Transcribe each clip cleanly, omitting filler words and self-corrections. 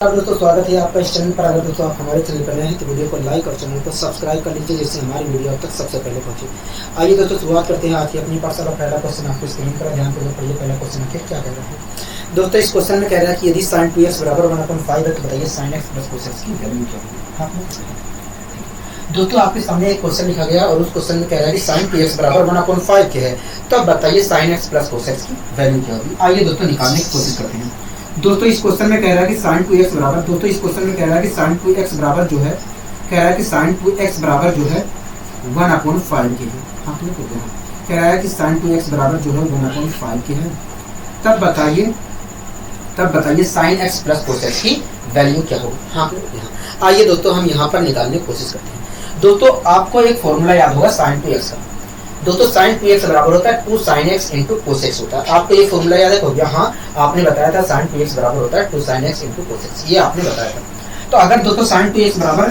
दोस्तों स्वागत है आपका इस चैनल पर। अगर दोस्तों आप हमारे चैनल पर नए हैं तो वीडियो को लाइक और चैनल को सब्सक्राइब कर लीजिए जिससे हमारी वीडियो अब तक सबसे पहले पहुंचे। आइए दोस्तों शुरुआत करते हैं आज की अपनी पाठशाला। पहला क्वेश्चन आपको स्क्रीन पर ध्यान पूर्वक पढ़िए। पहला क्वेश्चन आखिर क्या कह रहा है दोस्तों? इस क्वेश्चन में कह रहा है कि यदि sin 2x बराबर 1/5 है तो बताइए sin x plus cos x की वैल्यू क्या होगी। दोस्तों आपके सामने एक क्वेश्चन लिखा गया और उस क्वेश्चन में कह रहा है कि sin 2x बराबर 1/5 के है, तब बताइए sin x plus cos x की वैल्यू क्या होगी। आइए दोस्तों निकालने की कोशिश करते हैं। दोस्तों इस क्वेश्चन में कह रहा है कि sin 2x बराबर sin 2x बराबर जो है sin 2x बराबर जो है 1/5 के है। आपने को कह रहा है कि sin 2x बराबर जो है 1/5 के है, तब बताइए sin x plus cos x की वैल्यू क्या होगी। हाँ आइए दोस्तों हम यहाँ पर निकालने की कोशिश करते हैं। दोस्तों आपको एक फॉर्मूला याद होगा sin 2x का। दोस्तों sin 2x बराबर होता है 2 sin x into cos x होता है। आपको ये फॉर्मूला याद है? हो गया। हाँ आपने बताया था sin 2x बराबर होता है 2 sin x into cos x, ये आपने बताया था। तो अगर दोस्तों sin 2x बराबर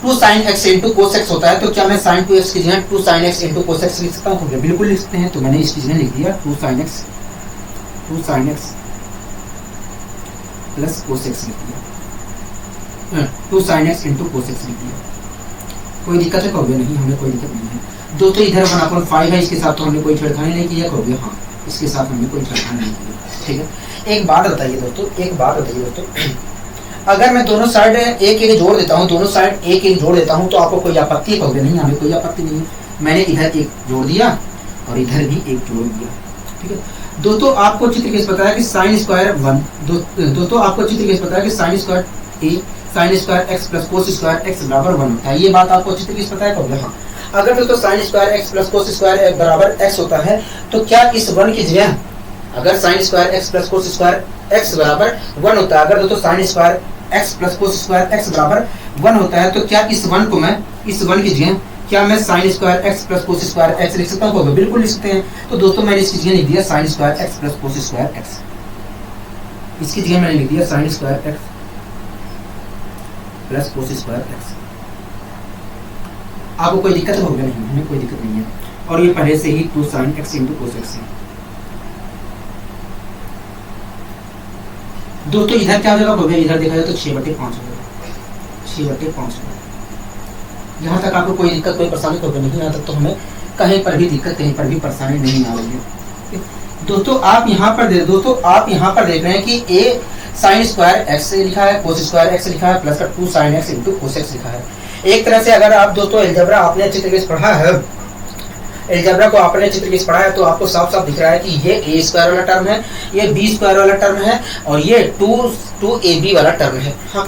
2 sin x into cos x होता है तो क्या मैं sin 2x की जगह 2 sin x into cos x लिख सकता हूँ? बिल्कुल लिख सकते हैं। तो मैंने इसकी जगह लिख दिया 2 sin x plus cos x लिख दिया, 2 sin x into cos x लिख दिया। कोई दिक्कत है? कहोगे नहीं, हमें कोई दिक्कत नहीं है। दोस्तों इधर 1/5 है, इसके साथ तो हमने कोई छेड़खानी नहीं की है। कहोगे हाँ, इसके साथ हमने कोई छेड़खानी नहीं की है। ठीक है। एक बात बताइए दोस्तों, अगर मैं दोनों साइड एक जोड़ देता हूँ, दोनों साइड एक जोड़ देता हूँ तो आपको कोई आपत्ति? कहोगे नहीं, हमें कोई आपत्ति नहीं है। मैंने इधर एक जोड़ दिया और इधर भी एक जोड़ दिया। ठीक है। दोस्तों आपको चित्र कैसे पता है कि sin स्क्वायर 1, दोस्तों आपको चित्र कैसे पता है कि sin square x plus cos square x बराबर 1 होता है। ये बात आपको चित्र कैसे पता है? कहोगे हाँ। अगर दोस्तों sin square x plus cos square बराबर x होता है तो क्या इस 1 की जगह, अगर sin square x plus cos square x बराबर 1 होता है, अगर दोस्तों sin square x plus cos square x बराबर 1 होता है तो क्या इस 1 को मैं, इस 1 की जगह क्या मैं sin square x plus cos square x लिख सकता हूँ? बिल्कुल लिख सकते हैं। तो दोस्तों मैंने इसकी जगह लिख दिया sin square x plus cos square x, इसकी जगह मैंने लिख दिया sin square x plus cos square x। आपको कोई दिक्कत होगी नहीं, हमें कोई दिक्कत नहीं है। और ये पहले से ही 2 sin x into cos x है। दोस्तों इधर क्या हो जाएगा? इधर देखा जाए तो 6/5 होगा, 6/5 होगा। यहाँ तक आपको कोई दिक्कत, कोई परेशानी होगी नहीं। यहाँ तक तो हमें कहीं पर भी दिक्कत, कहीं पर भी परेशानी नहीं आ रही है। दोस्तों आप यहाँ पर देख रहे हैं कि a sin स्क्वायर x लिखा है, cos स्क्वायर x लिखा है, प्लस का 2 sin x into cos x लिखा है। एक तरह से अगर आप दोस्तों अलजेब्रा आपने अच्छी तरीके से पढ़ा है, अलजेब्रा को आपने अच्छी तरीके से पढ़ा है तो आपको साफ साफ दिख रहा है कि ये a स्क्वायर वाला टर्म है, ये b स्क्वायर वाला टर्म है और ये 2ab वाला टर्म है। हाँ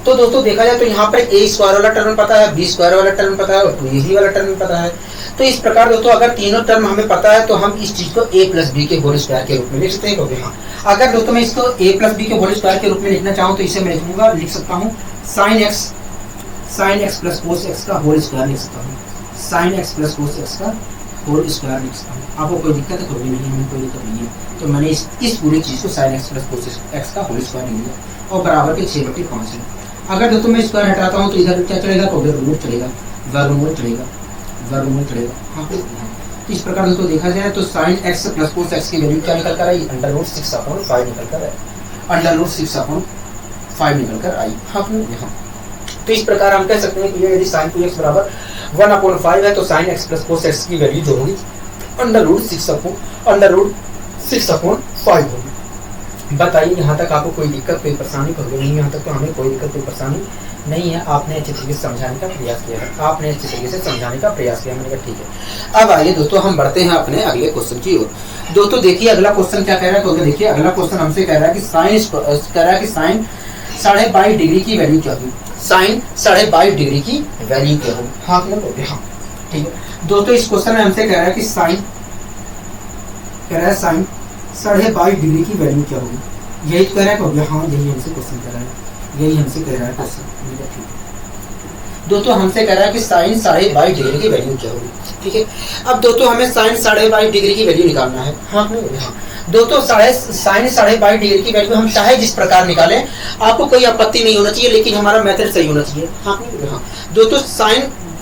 तो दोस्तों देखा जाए तो यहाँ पर a स्क्वायर वाला टर्म पता है, b स्क्वायर वाला टर्म पता है और 2ab वाला टर्म पता है। तो इस प्रकार दोस्तों अगर तीनों टर्म हमें पता है तो हम इस चीज को a प्लस बी के होल स्क्वायर के रूप में लिख सकते हैं। क्योंकि हाँ अगर दोस्तों मैं इसको a प्लस बी के होल स्क्वायर के रूप में लिखना चाहूँ तो इसे मैं लिख सकता हूँ sin x plus cos x का होल स्क्वायर लिख सकता हूँ, sin x plus cos x का होल स्क्वायर लिख सकता हूँ। आपको कोई दिक्कत है? कोई नहीं, हमें कोई दिक्कत नहीं है। तो मैंने इस पूरी चीज को sin x plus cos x का होल स्क्वायर लिख दिया और बराबर के 6/5 है। अगर दोस्तों मैं स्क्वायर हटाता हूँ तो इधर क्या चलेगा? वर्गमूल चलेगा, वर्गमूल चलेगा, वर्गमूल चलेगा। हाँ तो इस प्रकार दोस्तों देखा जाए तो sin x plus cos x की वैल्यू क्या निकल कर आई? √6/5 निकल कर आई, √6/5 निकल कर आई। हाँ यहाँ तो इस प्रकार हम कह सकते हैं कि यदि sin 2x बराबर 1/5 है तो sin x plus cos x की वैल्यू जो होगी √6/5 होगी। बताइए यहाँ तक आपको कोई दिक्कत, कोई परेशानी होगी नहीं? यहाँ तक तो हमें कोई दिक्कत, कोई परेशानी नहीं है। आपने अच्छे तरीके से समझाने का प्रयास किया मैंने कहा ठीक है। अब आइए दोस्तों हम बढ़ते हैं अपने अगले क्वेश्चन की ओर। दोस्तों देखिए अगला क्वेश्चन क्या कह रहा है? देखिए अगला क्वेश्चन हमसे कह रहा है कि sin 22.5 डिग्री की वैल्यू क्या होगी? sin 22.5 डिग्री की वैल्यू क्या होगी? हाँ हाँ ठीक है। दोस्तों इस क्वेश्चन में हमसे कह रहा है कि sin 22.5 डिग्री की वैल्यू क्या होगी? यही तो कह रहा है। हाँ यही हमसे क्वेश्चन कह रहा है, क्वेश्चन। दोस्तों हमसे कह रहा है कि sin 22.5 डिग्री की वैल्यू क्या होगी। ठीक है। अब दोस्तों हमें sin 22.5 डिग्री की वैल्यू निकालना है। हाँ दोस्तों sin 22.5 डिग्री की वैल्यू हम चाहे जिस प्रकार निकालें, आपको कोई आपत्ति नहीं होना चाहिए, लेकिन हमारा मेथड सही होना चाहिए। हाँ दोस्तों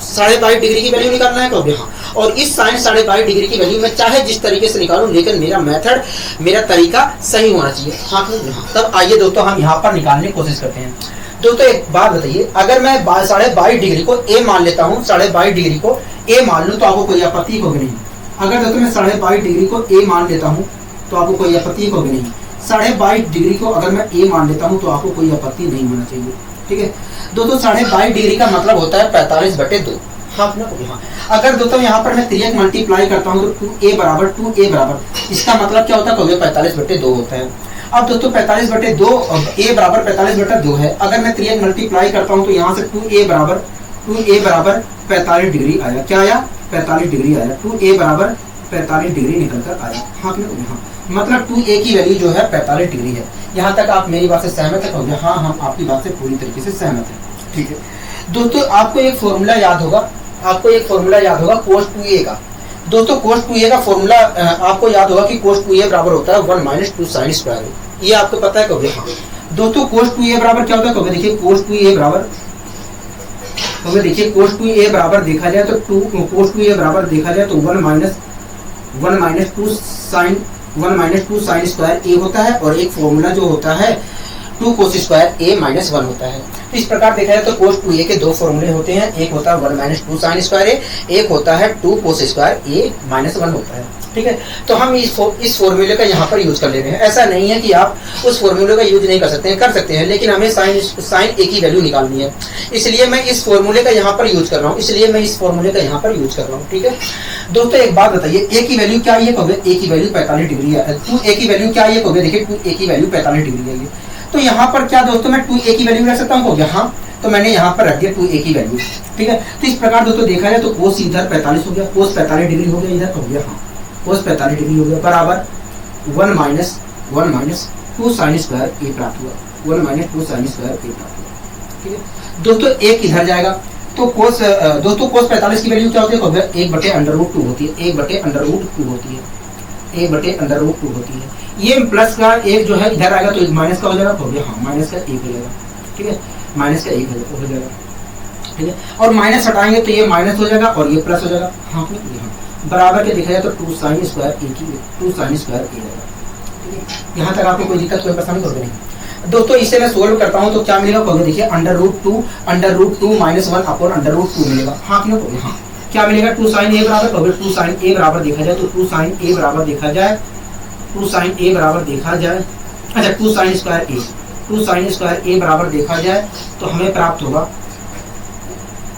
22.5 डिग्री की वैल्यू निकालना है कहोगे हाँ, और इस साइन 22.5 डिग्री की वैल्यू मैं चाहे जिस तरीके से निकालूं, लेकिन मेरा मेथड, मेरा तरीका सही होना चाहिए। हाँ तब आइए दोस्तों हम यहाँ पर निकालने की कोशिश करते हैं। दोस्तों एक बात बताइए, अगर मैं 22.5 डिग्री को ए मान लेता हूँ, 22.5 डिग्री को ए मान लूँ तो आपको कोई आपत्ति होगी नहीं। अगर दोस्तों मैं 22.5 डिग्री को ए मान लेता हूँ तो आपको कोई आपत्ति होगी नहीं। 22.5 डिग्री को अगर मैं ए मान लेता हूँ तो आपको कोई आपत्ति नहीं होना चाहिए। ठीक है दोस्तों, 22.5 डिग्री का मतलब होता है 45/2। हाँ ना हाँ। अगर दोस्तों यहाँ पर मैं 3 मल्टीप्लाई करता हूँ तो 2a बराबर, इसका मतलब क्या होता है, 45/2 होता है। अब दोस्तों 45/2 a बराबर 45/2 है। अगर मैं 3 मल्टीप्लाई करता हूँ तो यहाँ से 2a बराबर 45 डिग्री आया। क्या आया? 45 डिग्री आया। 2a बराबर 45 डिग्री निकल कर आया। हाँ हाँ, मतलब 2a की वैल्यू जो है 45 डिग्री है। यहाँ तक आप मेरी बात से सहमत है? हाँ हम आपकी बात से पूरी तरीके से सहमत है। ठीक है दोस्तों, आपको एक फॉर्मूला याद होगा, cos 2a का। दोस्तों cos 2a का फॉर्मूला आपको याद होगा कि cos 2a बराबर होता है 1 - 2 sin स्क्वायर। ये आपको पता है कहोगे हाँ। दोस्तों cos 2a बराबर क्या होता है कहोगे, देखिए cos 2a बराबर cos 2a बराबर देखा जाए तो cos 2a बराबर देखा जाए तो 1 - 2 sin स्क्वायर a होता है, और एक फॉर्मूला जो होता है 2 cos स्क्वायर a - 1 होता है। तो इस प्रकार देखा जाए तो cos 2a के दो फॉर्मूले होते हैं, एक होता है 1 - 2 sin स्क्वायर a, एक होता है 2 cos स्क्वायर a - 1 होता है। ठीक है, तो हम इस फॉर्मूले का यहाँ पर यूज कर ले रहे हैं। ऐसा नहीं है कि आप उस फॉर्मूले का यूज नहीं कर सकते हैं, कर सकते हैं, लेकिन हमें साइन a की वैल्यू निकालनी है, इसलिए मैं इस फॉर्मूले का यहाँ पर यूज कर रहा हूँ। ठीक है दोस्तों, एक बात बताइए, a की वैल्यू क्या है कहोगे, a की वैल्यू 45 डिग्री है। 2a की वैल्यू क्या है कहोगे, देखिए 2a की वैल्यू 45 डिग्री है। तो यहाँ पर क्या दोस्तों मैं 2a की वैल्यू रख सकता हूँ कहोगे हाँ, तो मैंने यहाँ पर रख दिया 2a की वैल्यू। ठीक है, तो इस प्रकार दोस्तों देखा जाए तो cos इधर 45 हो गया, cos 45 डिग्री हो गया, इधर कहोगे हाँ cos 45 डिग्री हो गया, बराबर 1 - 2 sin स्क्वायर a प्राप्त हुआ। 1 - 2 sin स्क्वायर a प्राप्त हुआ। ठीक है दोस्तों, एक इधर जाएगा तो cos 45 की वैल्यू क्या होती है कहोगे, 1/√2 होती है, 1/√2 होती है, 1/√2 होती है। ये प्लस का एक जो है इधर आएगा तो माइनस का हो जाएगा कहोगे हाँ, माइनस का 1 हो जाएगा। ठीक है, माइनस का 1 हो जाएगा। ठीक है, और माइनस हटाएंगे तो ये माइनस हो जाएगा और ये प्लस हो जाएगा। हाँ बराबर के देखा जाए तो 2 sin स्क्वायर a की 2 sin स्क्वायर a आएगा। ठीक है, यहाँ तक आपको कोई दिक्कत, कोई परेशानी होगी नहीं। दोस्तों इसे मैं सोल्व करता हूँ तो क्या मिलेगा कहोगे, देखिए √2 -1/√2 मिलेगा। हाँ क्यों कहोगे हाँ, क्या मिलेगा 2 sin a बराबर कहोगे 2 sin a बराबर देखा जाए तो 2 sin a बराबर देखा जाए अच्छा 2 sin स्क्वायर a बराबर देखा जाए तो हमें प्राप्त होगा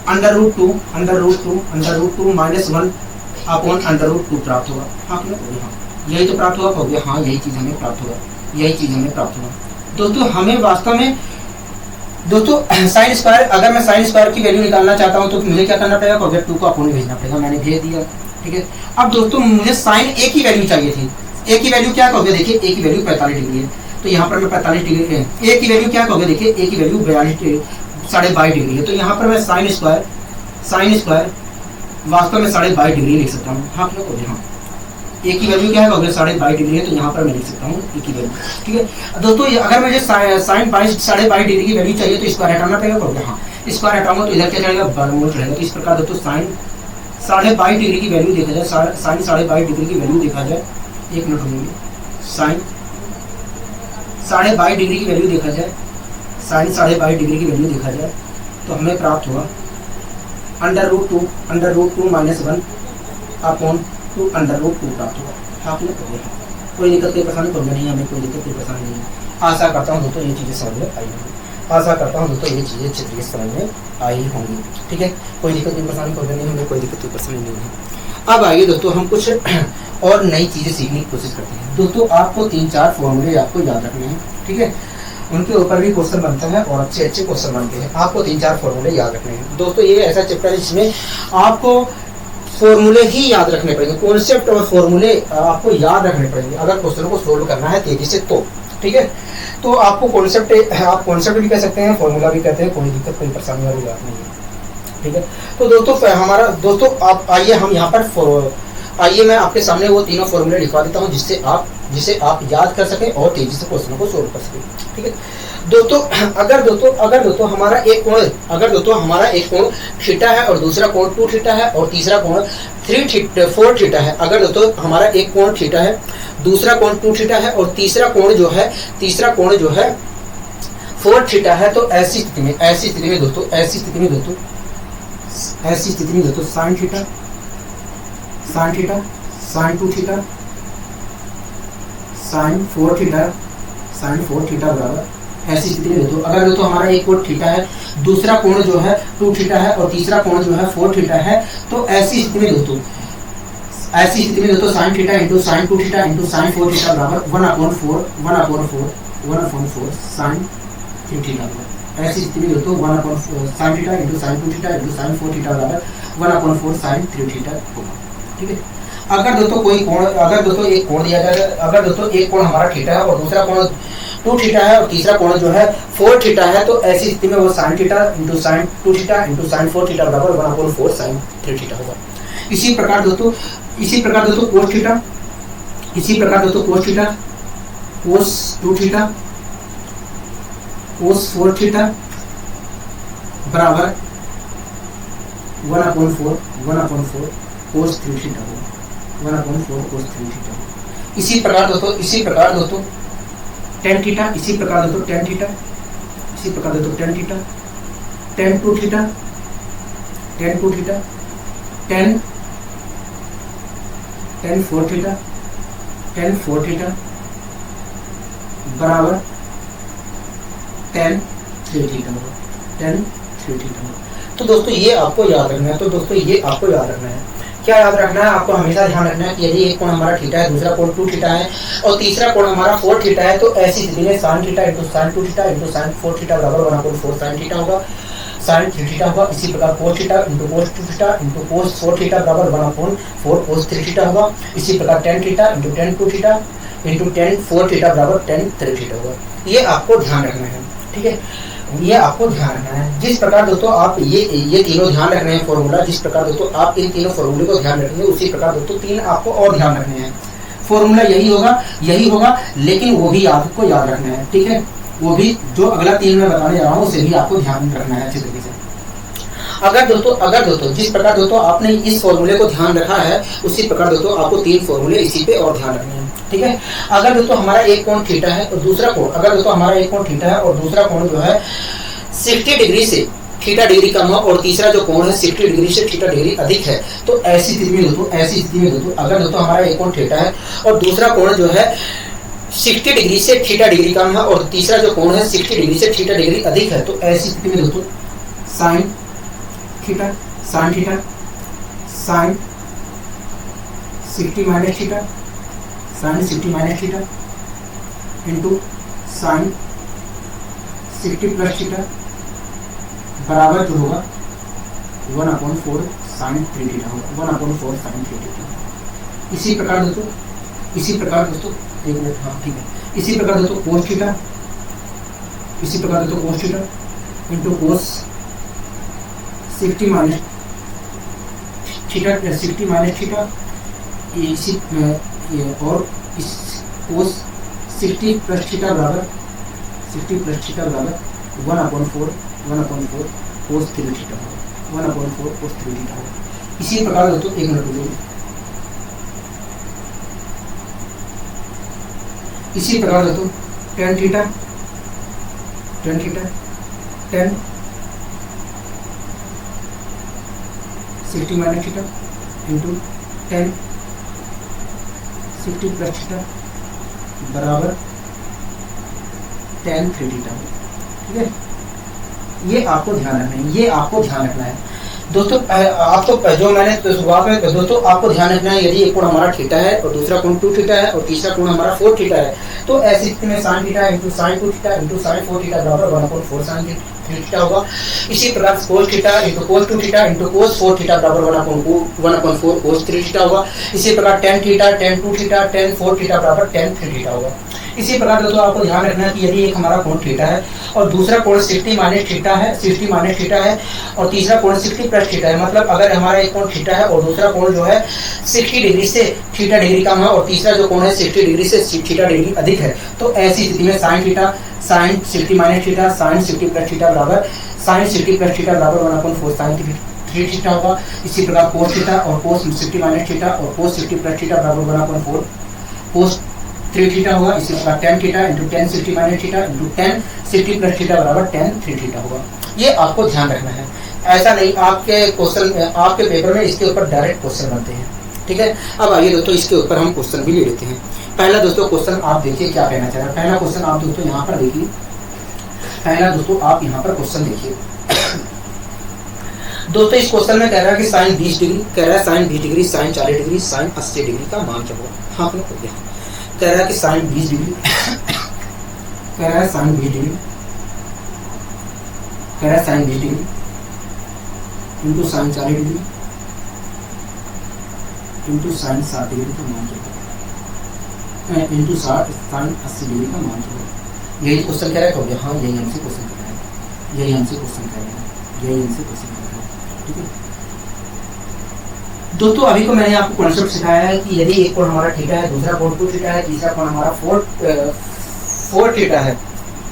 √2 -1/√2 प्राप्त होगा। हाँ यही तो प्राप्त होगा कहोगे हाँ, यही चीज हमें प्राप्त होगा। दोस्तों हमें वास्तव में साइन स्क्वायर, अगर मैं साइन स्क्वायर की वैल्यू निकालना चाहता हूँ तो मुझे क्या करना पड़ेगा कहोगे, 2 को अपोन में भेजना पड़ेगा, मैंने भेज दिया। ठीक है, अब दोस्तों मुझे साइन a की वैल्यू चाहिए थी। a की वैल्यू क्या कहोगे, देखिए a की वैल्यू 45 डिग्री है, तो यहाँ पर मैं 45 डिग्री है। a की वैल्यू क्या कहोगे, देखिए a की वैल्यू 22.5 डिग्री है, तो यहाँ पर मैं साइन स्क्वायर वास्तव में 22.5 डिग्री लिख सकता हूँ। हाँ क्यों कहोगे हाँ, a की वैल्यू क्या है कहोगे 22.5 डिग्री है, तो यहाँ पर मैं लिख सकता हूँ a की वैल्यू। ठीक है दोस्तों, अगर मुझे साइन 22.5 डिग्री की वैल्यू चाहिए तो स्क्वायर हटाना पड़ेगा कहोगे हाँ, स्क्वायर हटाऊंगा तो इधर क्या जाएगा, वर्गमूल रहेगा। तो इस प्रकार दोस्तों साइन 22.5 डिग्री की वैल्यू देखा जाए, साइन 22.5 डिग्री की वैल्यू देखा जाए, एक मिनट होंगे, साइन 22.5 डिग्री की वैल्यू देखा जाए, साइन 22.5 डिग्री की वैल्यू देखा जाए तो हमें प्राप्त हुआ √2 -1/√2 प्राप्त होगा। हाँ कोई दिक्कत कोई परेशानी होगी नहीं, हमें कोई दिक्कत कोई परेशानी नहीं। आशा करता हूँ दोस्तों ये चीज़ें समझ में आई होंगी। ठीक है, कोई दिक्कत कोई परेशानी होगी नहीं, हमें कोई दिक्कत कोई परेशानी नहीं है। अब आइए दोस्तों हम कुछ और नई चीज़ें सीखने की कोशिश करते हैं। दोस्तों आपको 3-4 फॉर्मूले आपको याद रखने हैं। ठीक है, उनके ऊपर भी क्वेश्चन बनते हैं और अच्छे क्वेश्चन बनते हैं, आपको 3-4 फॉर्मूले याद रखने हैं। दोस्तों ये ऐसा चैप्टर है जिसमें आपको फॉर्मूले ही याद रखने पड़ेंगे, कॉन्सेप्ट और फॉर्मूले आपको याद रखने पड़ेंगे अगर क्वेश्चन को सोल्व करना है तेजी से तो। ठीक है, तो आपको आप कॉन्सेप्ट भी कह सकते हैं, फॉर्मूला भी कहते हैं, कोई दिक्कत कोई परेशानी वाली बात नहीं है। ठीक है, तो दोस्तों आप आइए हम यहाँ पर आइए मैं आपके सामने वो तीनों फॉर्मूले लिखवा देता हूँ जिससे आप जिसे आप याद कर सकें और तेजी से क्वेश्चनों को सोल्व कर सकें। ठीक है दोस्तों, अगर दोस्तों हमारा एक कोण थीटा है और दूसरा कोण 2 थीटा है और तीसरा कोण 4 थीटा है। अगर दोस्तों हमारा एक कोण थीटा है, दूसरा कोण 2 थीटा है और तीसरा कोण जो है 4 थीटा है, तो ऐसी स्थिति में दोस्तों sine theta, sine 2 theta, sine 4 theta बराबर, ऐसी स्थिति में दोस्तों अगर दोस्तों हमारा एक कोण थीटा है, दूसरा कोण जो है 2 थीटा है और तीसरा कोण जो है 4 थीटा है, तो ऐसी स्थिति में दोस्तों sine theta into sign 2 theta into sign 4 theta बराबर 1/4 साइन 3 थीटा बराबर। ऐसी स्थिति में दोस्तों 1/4 sign theta into sign 2 theta into sign 4 theta बराबर 1/4 साइन 3 थीटा होगा। ठीक है, अगर दोस्तों एक कोण दिया जाए, अगर दोस्तों एक कोण हमारा थीटा है और दूसरा कोण 2 थीटा है और तीसरा कोण जो है 4 थीटा है, तो ऐसी स्थिति में वो sign theta into sign 2 theta into sign 4 theta बराबर 1/4 साइन 3 थीटा होगा। इसी प्रकार दोस्तों कोस थीटा, कोस थीटा, कोस 2 थीटा, कोस 4 थीटा बराबर 1/4 कोस 3 थीटा होगा, 1/4 कोस 3 थीटा होगा। इसी प्रकार दोस्तों tan थीटा, इसी प्रकार दोस्तों tan theta, tan 2 theta, tan 4 theta बराबर tan 3 थीटा होगा। तो दोस्तों ये आपको याद रखना है। क्या याद रखना है? आपको हमेशा ध्यान रखना है कि यदि एक कोण हमारा थीटा है, दूसरा कोण 2 थीटा है और तीसरा कोण हमारा 4 थीटा है, तो ऐसी स्थिति में sign theta into sign 2 theta into sign 4 theta बराबर 1/4 साइन थीटा होगा, साइन 3 थीटा होगा। इसी प्रकार कोस थीटा इंटू कोस 2 थीटा इंटू कोस 4 थीटा बराबर 1/4 कोस 3 थीटा होगा। इसी प्रकार tan theta into tan 2 theta into tan 4 theta बराबर tan 3 थीटा होगा। ये आपको ध्यान रखना है। ठीक है, ये आपको ध्यान रखना है। जिस प्रकार दोस्तों आप ये तीनों ध्यान रखने हैं फॉर्मूला, जिस प्रकार दोस्तों आप इन तीनों फॉर्मूले को ध्यान रखेंगे, उसी प्रकार दोस्तों 3 आपको और ध्यान रखने हैं। फॉर्मूला यही होगा, लेकिन वो भी आपको याद रखना है। ठीक है, वो भी जो अगला 3 मैं बताने जा रहा हूँ उसे भी आपको ध्यान रखना है अच्छे तरीके से। अगर दोस्तों जिस प्रकार दोस्तों आपने इस फॉर्मूले को ध्यान रखा है, उसी प्रकार दोस्तों आपको 3 फॉर्मूले इसी पे और ध्यान रखने हैं। ठीक है, अगर दोस्तों हमारा एक कोण थीटा है और दूसरा कोण, जो है 60 डिग्री से थीटा डिग्री कम हो और तीसरा जो कोण है 60 डिग्री से थीटा डिग्री अधिक है, तो ऐसी स्थिति में दोस्तों अगर दोस्तों हमारा एक कोण थीटा है और दूसरा कोण जो है 60 डिग्री से थीटा डिग्री कम है और तीसरा जो कोण है 60 डिग्री से थीटा डिग्री अधिक है, तो ऐसी स्थिति में दोस्तों sine theta sign 60 minus theta into sine 60 plus theta बराबर जो होगा 1/4 साइन 3 थीटा होगा, 1/4 साइन 3 थीटा। इसी प्रकार दोस्तों एक मिनट, हाँ ठीक है, इसी प्रकार दोस्तों कोस थीटा इंटू कोस 60 माइनस थीटा और इस कोस 60 प्लस थीटा बराबर 1/4 कोस 3 थीटा होगा, 1/4 कोस 3 थीटा होगा। इसी प्रकार दोस्तों एक मिनट रुकिए, इसी प्रकार दोस्तों tan theta tan 60 minus theta into tan 60 plus theta बराबर tan 3 थीटा। ठीक है, ये आपको ध्यान रखना है दोस्तों। आपको जो मैंने शुरुआत में दोस्तों आपको ध्यान रखना है, यदि एक कोण हमारा थीटा है और दूसरा कोण 2 थीटा है और तीसरा कोण हमारा 4 थीटा है, तो ऐसी स्थिति में sign theta into sign 2 theta into sign 4 theta बराबर 1/4 साइन 3 थीटा होगा। इसी प्रकार कोस थीटा इंटू कोस 2 थीटा इंटू कोस 4 थीटा बराबर 1/4 कोस 3 थीटा होगा। इसी प्रकार tan theta tan 2 theta tan 4 theta बराबर tan 3 थीटा होगा। इसी प्रकार दोस्तों आपको ध्यान रखना है कि यदि एक हमारा कोण थीटा है और दूसरा कोण 60 माइनस थीटा है और तीसरा कोण 60 प्लस थीटा है, मतलब अगर हमारा एक कोण थीटा है और दूसरा कोण जो है 60 डिग्री से थीटा डिग्री कम है और तीसरा जो कोण है 60 डिग्री से थीटा डिग्री अधिक है, तो ऐसी स्थिति में sign theta sign 60 minus theta sine 60 plus theta बराबर साइन 60 प्लस थीटा बराबर 1/4 साइन 3 थीटा होगा। इसी प्रकार कोस थीटा और कोस 60 माइनस थीटा और कोस 60 प्लस थीटा बराबर 1/4 कोस 3 थीटा होगा। इसी प्रकार tan theta into tan 60 minus theta into tan 60 plus theta बराबर tan 3 थीटा होगा। ये आपको ध्यान रखना है, ऐसा नहीं आपके क्वेश्चन आपके पेपर में इसके ऊपर डायरेक्ट क्वेश्चन बनते हैं, ठीक है। अब आइए दोस्तों इसके ऊपर हम क्वेश्चन भी ले लेते हैं। पहला दोस्तों क्वेश्चन आप देखिए क्या कहना चाह रहा है। पहला क्वेश्चन आप दोस्तों यहाँ पर देखिए, पहला दोस्तों आप यहाँ पर क्वेश्चन देखिए। दोस्तों इस क्वेश्चन में कह रहा है कि साइन 20 डिग्री, कह रहा है sine 20 degree, sine 40 degree, sine 80 degree का मान क्या होगा। हाँ आपने हो गया, कह रहा है कि साइन 20 डिग्री कह रहा है साइन 20 डिग्री कह रहा है sine 20 degree into sine 40 degree into sine 60 degree का मान क्या होगा, इंटू साइन 80 डिग्री का मान क्या होगा। यही क्वेश्चन कह रहा है, हो गया। हाँ यही हमसे क्वेश्चन कह रहा है, यही हमसे क्वेश्चन कह रहा है, यही हमसे क्वेश्चन कह रहा है, ठीक है। दोस्तों अभी को मैंने आपको कॉन्सेप्ट सिखाया है कि यदि एक कोण हमारा थीटा है, दूसरा कोण 2 थीटा है, तीसरा कोण हमारा 4 थीटा है,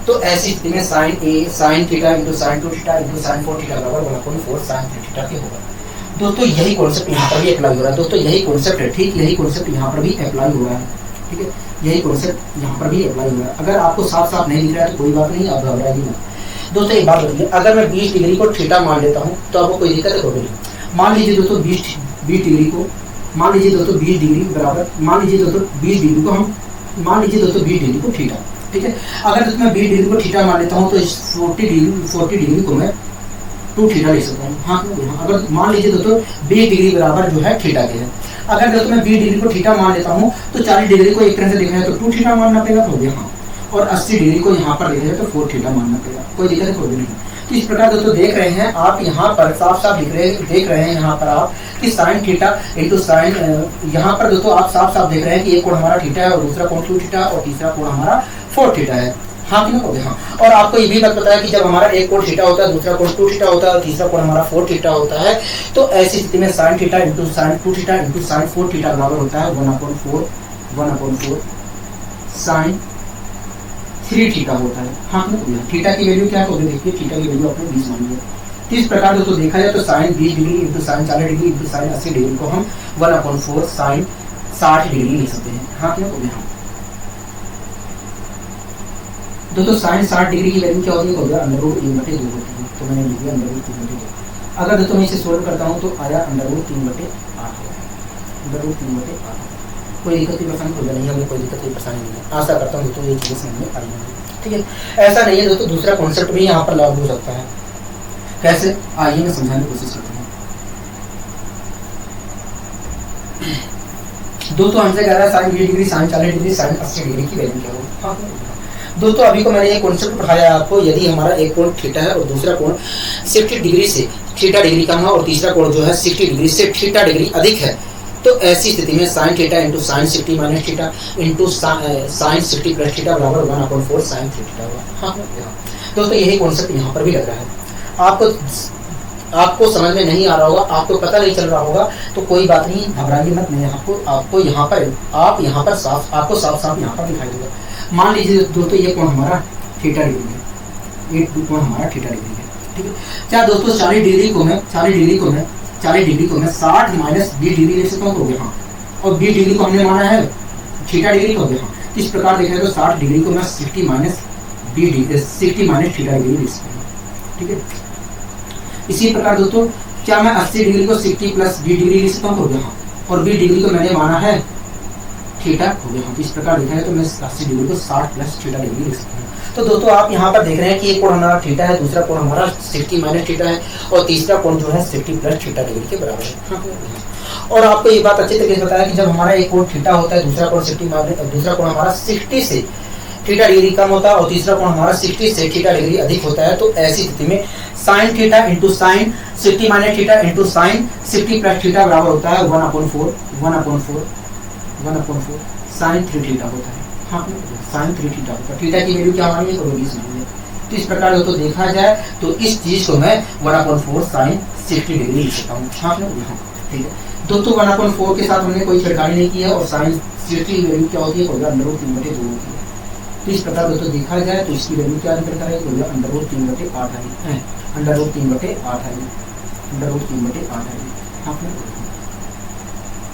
तो ऐसी स्थिति में sign theta into sign 2 theta into sign 4 theta बराबर 1/4 साइन 3 थीटा के होगा। दोस्तों यही कॉन्सेप्ट यहाँ पर भी अप्लाई हो रहा है। दोस्तों यही कॉन्सेप्ट है, ठीक यही कॉन्सेप्ट यहाँ पर भी अप्लाई हो रहा है, ठीक है। यही कॉन्सेप्ट यहाँ पर भी अप्लाई हो रहा है। अगर आपको साफ साफ नहीं दिख रहा है तो कोई बात नहीं, आप घबराइए मत। दोस्तों एक बात बताइए, अगर मैं 20 डिग्री को थीटा मान लेता हूँ तो आपको कोई दिक्कत है? मान लीजिए दोस्तों 20 डिग्री को मान लीजिए दोस्तों 20 डिग्री बराबर मान लीजिए दोस्तों 20 डिग्री को हम मान लीजिए दोस्तों 20 डिग्री को थीटा, ठीक है। अगर दोस्तों मैं 20 डिग्री को थीटा मान लेता हूँ तो इस 40 डिग्री को मैं 2 थीटा ले सकता हूँ। हाँ अगर मान लीजिए दोस्तों 20 डिग्री बराबर जो है थीटा के है, अगर दोस्तों मैं 20 डिग्री को थीटा मान लेता हूँ तो 40 डिग्री को एक तरह से देखा है तो 2 थीटा मानना पड़ेगा, हो गया। हाँ और 80 डिग्री को यहाँ पर देखा जाए तो 4 थीटा मानना पड़ेगा, कोई दिक्कत कोई नहीं। तो इस प्रकार दोस्तों देख रहे हैं आप यहाँ पर साफ साफ देख रहे हैं यहाँ पर आप कि साइन थीटा इंटू साइन, यहाँ पर दोस्तों आप साफ साफ देख रहे हैं कि एक कोण हमारा थीटा है और दूसरा कोण 2 थीटा और तीसरा कोण हमारा 4 थीटा है। हाँ कि नहीं? हाँ। और आपको ये भी बात पता है कि जब हमारा एक कोण थीटा होता है, दूसरा कोण 2 थीटा होता है और तीसरा कोण हमारा 4 थीटा होता है, तो ऐसी स्थिति में sign theta into sign 2 theta into sign 4 theta बराबर होता है 1/4 साइन 3 थीटा होता है। हाँ थीटा की वैल्यू क्या होगी, देखिए थीटा की वैल्यू आपने 20 मानी है। तो इस प्रकार दोस्तों देखा जाए तो sine 20 degree into sine 40 degree into sine 80 degree को हम 1/4 साइन 60 डिग्री लिख सकते हैं। हाँ क्या होगा? हाँ दोस्तों साइन 60 डिग्री की वैल्यू क्या होगी, होगा √3/2 होती है, तो मैंने लिख दिया √3/2। अगर दोस्तों मैं इसे सोल्व करता हूँ तो आया √3/8 √3/8। कोई दिक्कत की परेशानी होगा नहीं, हमें कोई दिक्कत की परेशानी नहीं है। आशा करता हूँ दोस्तों ये चीज़ें समझ में आई होंगी, ठीक है। ऐसा नहीं है दोस्तों, दूसरा कॉन्सेप्ट भी यहाँ पर लागू हो सकता है। कैसे, आइए मैं समझाने की कोशिश करता हूँ। दोस्तों हमसे कह रहा है sine 20 degree sine 40 degree sine 80 degree की वैल्यू क्या हो। दोस्तों अभी को मैंने ये कॉन्सेप्ट पढ़ाया आपको, यदि हमारा एक कोण थीटा है और दूसरा कोण 60 डिग्री से थीटा डिग्री कम है और तीसरा कोण जो है 60 डिग्री से थीटा डिग्री अधिक है, तो ऐसी स्थिति में sign theta into sine 60 minus theta into sine 60 plus theta बराबर 1/4 साइन 3 थीटा होगा। हाँ दोस्तों यही कॉन्सेप्ट यहाँ पर भी लग रहा है। आपको समझ में नहीं आ रहा होगा, आपको पता नहीं चल रहा होगा तो कोई बात नहीं, घबराइए मत। मैं आपको यहाँ पर आपको साफ यहाँ पर दिखाई देगा। मान लीजिए दोस्तों ये कोण हमारा थीटा डिग्री है, एक कोण हमारा थीटा डिग्री है, ठीक है। क्या दोस्तों 40 डिग्री को मैं 60 माइनस 20 डिग्री लिख सकता हूँ, तो हाँ। और 20 डिग्री को हमने माना है थीटा डिग्री, तो हाँ। इस प्रकार देखा जाए तो 60 डिग्री को मैं 60 माइनस थीटा डिग्री लिख सकता हूँ, ठीक है। इसी प्रकार दोस्तों क्या मैं 80 डिग्री को 60 प्लस 20 डिग्री लिख सकता हूँ, तो हाँ। और 20 डिग्री को मैंने माना है थीटा, हो गया। हाँ। तो इस प्रकार देखा है तो मैं 80 डिग्री को 60 प्लस थीटा डिग्री लिख सकता हूँ। तो दोस्तों आप यहाँ पर देख रहे हैं कि एक कोण हमारा थीटा है, दूसरा कोण हमारा 60 माइनस थीटा है और तीसरा कोण जो है 60 प्लस थीटा डिग्री के बराबर है। हाँ। और आपको ये बात अच्छे तरीके से बताया कि जब हमारा एक कोण थीटा होता है, दूसरा कोण हमारा 60 से थीटा डिग्री कम होता है और तीसरा कोण हमारा 60 से थीटा डिग्री अधिक होता है, तो ऐसी स्थिति में sign theta into sine 60 minus theta into sine 60 plus theta बराबर होता है 1/4 साइन 3 थीटा होता है। हाँ साइन 3 थीटा होगा। थीटा की वैल्यू क्या मानेंगे तो 20 मानेंगे। तो इस प्रकार दोस्तों देखा जाए तो इस चीज को मैं 1/4 साइन 60 डिग्री लिख सकता हूँ। हाँ ठीक है दोस्तों 1/4 के साथ हमने कोई छिड़कानी नहीं की है और साइन 60 की वैल्यू क्या होती है √3/2 होती है। तो इस प्रकार दोस्तों देखा जाए तो इसकी वैल्यू क्या निकल कर आएगी √3/8 आएगी। √3/8 आएगी।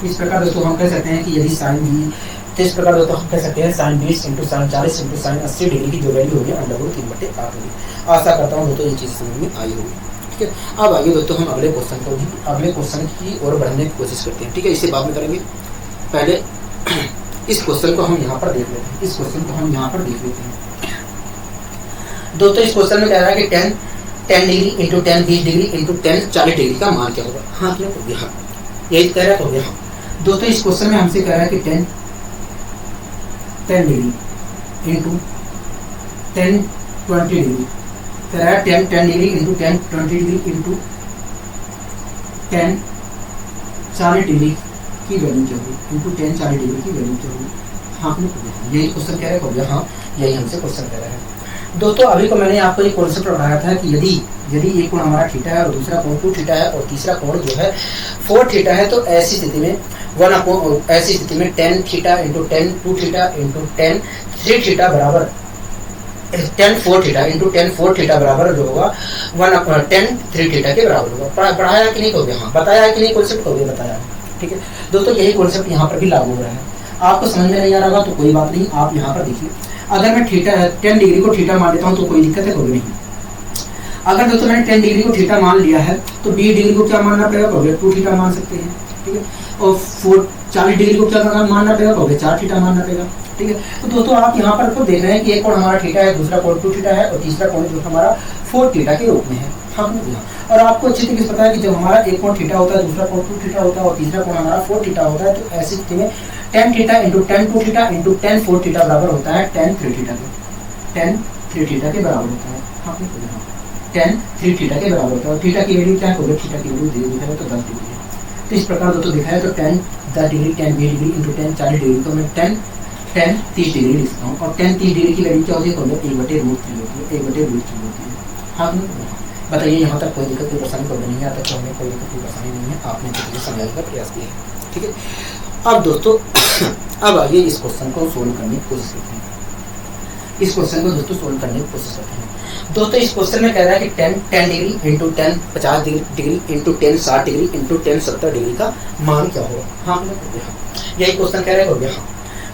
इस प्रकार दोस्तों हम कह सकते हैं कि यदि साइन भी तो इस प्रकार दोस्तों हम कह सकते हैं sine 20 into sine 40 into sine 80 degree की जो वैल्यू होगी √3/8 होगी। आशा करता हूँ दोस्तों ये चीज़ समझ में आई होगी। ठीक है अब आइए दोस्तों हम अगले क्वेश्चन की ओर बढ़ने की कोशिश करते हैं। ठीक है इसे बाद में करेंगे। पहले इस क्वेश्चन को हम यहाँ पर देख लेते हैं। दोस्तों इस क्वेश्चन में कह रहा है कि 10 degree into 10 20 degree into 10 40 degree का मान क्या होगा। हाँ क्या हो गया यही कह रहा है हो गया। दोस्तों इस क्वेश्चन में हमसे कह रहा है कि 10 डिग्री इंटू 10 20 डिग्री कह रहा है 10 degree into 10 20 degree into 10 40 degree की वैल्यू क्या होगी इंटू 10 40 डिग्री की वैल्यू क्या होगी। हाँ यही क्वेश्चन कह रहा है हो गया। हाँ यही हमसे क्वेश्चन कह रहा है। दोस्तों अभी को मैंने आपको एक कॉन्सेप्ट बताया था कि यदि एक कोण हमारा थीटा है और दूसरा कोण 2 थीटा है और तीसरा कोण जो है 4 थीटा है तो ऐसी स्थिति में 10 theta into 10 2 theta into 10 3 theta बराबर 10 4 थीटा इंटू 10 4 थीटा बराबर जो होगा 10 3 थीटा के बराबर होगा। पढ़ाया कि नहीं हो गया। हाँ बताया है कि नहीं कॉन्सेप्ट हो गया बताया। ठीक है दोस्तों यही कॉन्सेप्ट यहाँ पर भी लागू हो रहा है। आपको समझ में नहीं आ रहा होगा तो कोई बात नहीं आप यहाँ पर देखिए। अगर मैं 10 डिग्री को थीटा मान लेता हूँ तो कोई दिक्कत है कोई नहीं। अगर दोस्तों मैंने 10 डिग्री को थीटा मान लिया है तो 20 डिग्री को क्या मानना पड़ेगा 2 थीटा मान सकते हैं। ठीक है और 40 डिग्री को क्या मानना पड़ेगा 4 थीटा मानना पड़ेगा। ठीक है तो दोस्तों आप यहाँ पर देख रहे हैं कि एक कोण हमारा थीटा है दूसरा कोण 2 थीटा है और तीसरा कोण जो हमारा 4 थीटा के रूप में है। और आपको अच्छी तरीके से पता है कि जब हमारा एक कोण थीटा होता है दूसरा कोण 2 थीटा होता है और तीसरा कोण हमारा 4 थीटा होता है तो ऐसी स्थिति में 10 theta into 10 2 theta into 10 4 theta बराबर होता है 10 3 थीटा के 10 3 थीटा के बराबर होता है। 10 3 थीटा के बराबर होता है। थीटा की वैल्यू क्या है थीटा की वैल्यू 0 दिखाया तो 10 डिग्री है। तो इस प्रकार दोस्तों दिखाया तो 10 डिग्री 10 20 डिग्री इंटू 10 40 डिग्री तो मैं 10 30 डिग्री लिखता हूँ और 10 30 डिग्री की वैल्यू क्या होती है 1/√3 होती है। हाँ बताइए यहाँ तक कोई दिक्कत कोई परेशानी कोई नहीं है। आता तो हमें कोई दिक्कत कोई परेशानी नहीं है। आपने चीज़ें समझाने का प्रयास किया है। ठीक है अब दोस्तों अब आइए इस क्वेश्चन को सोल्व करने की कोशिश करते हैं। दोस्तों इस क्वेश्चन में कह रहा है कि 10 degree into 10 50 degree into 10 60 degree into 10 70 degree का मान क्या होगा। हाँ यही क्वेश्चन कह रहा है हो गया। हाँ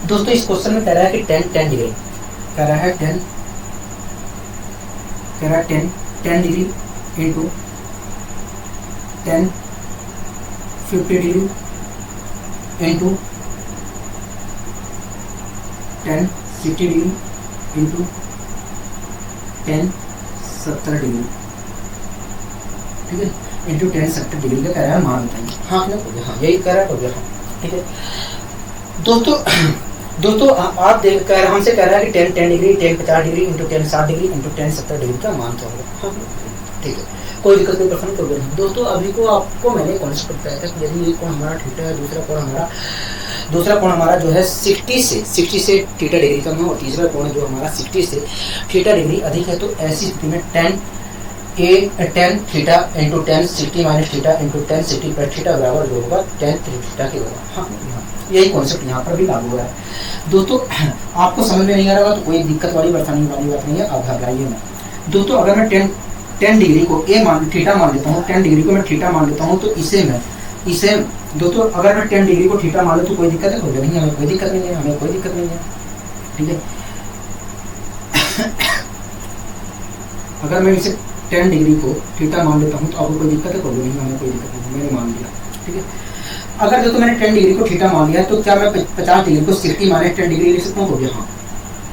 दोस्तों इस क्वेश्चन में कह रहा है कि 10 डिग्री कह रहा है 10 degree into 10 50 degree into 10 60 degree into 10 70 degree. ठीक है इंटू 10 70 डिग्री का कह रहा है मान बताइए। हाँ हाँ यही कह रहा है हो गया। ठीक है दोस्तों आप देख कर हमसे कह रहा है कि 10 degree 10 50 degree into 10 60 degree into 10 70 degree का मान क्या होगा। हाँ ठीक है कोई दिक्कत नहीं प्रश्न कर नहीं। दोस्तों अभी को आपको मैंने कॉन्सेप्ट बताया था कि यदि एक कोण हमारा थीटा है दूसरा कोण हमारा जो है 60 से थीटा डिग्री कम है और तीसरा कोण जो हमारा 60 से थीटा डिग्री अधिक है तो ऐसी स्थिति में 10 theta into 10 60 minus theta into 10 60 plus theta बराबर जो होगा 10 थीटा के होगा। हाँ यही कॉन्सेप्ट यहाँ पर भी लागू हो रहा है। दोस्तों आपको समझ में नहीं आ रहा तो कोई दिक्कत वाली परेशानी वाली बात नहीं है। आप घबराइए मत। दोस्तों अगर मैं 10 डिग्री को थीटा मान लेता हूँ 10 डिग्री को मैं थीटा मान लेता हूँ तो इसे दोस्तों अगर मैं 10 डिग्री को थीटा मान लूँ तो कोई दिक्कत है हो नहीं हमें कोई दिक्कत नहीं है। ठीक है अगर मैं इसे 10 डिग्री को थीटा मान लेता हूँ तो आपको कोई दिक्कत है कोई नहीं हमें कोई दिक्कत नहीं मैंने मान लिया। ठीक है अगर दोस्तों मैंने 10 डिग्री को थीटा मान लिया तो क्या मैं 50 डिग्री को 60 माइनस 10 डिग्री लिख सकता हूँ हो गया। हाँ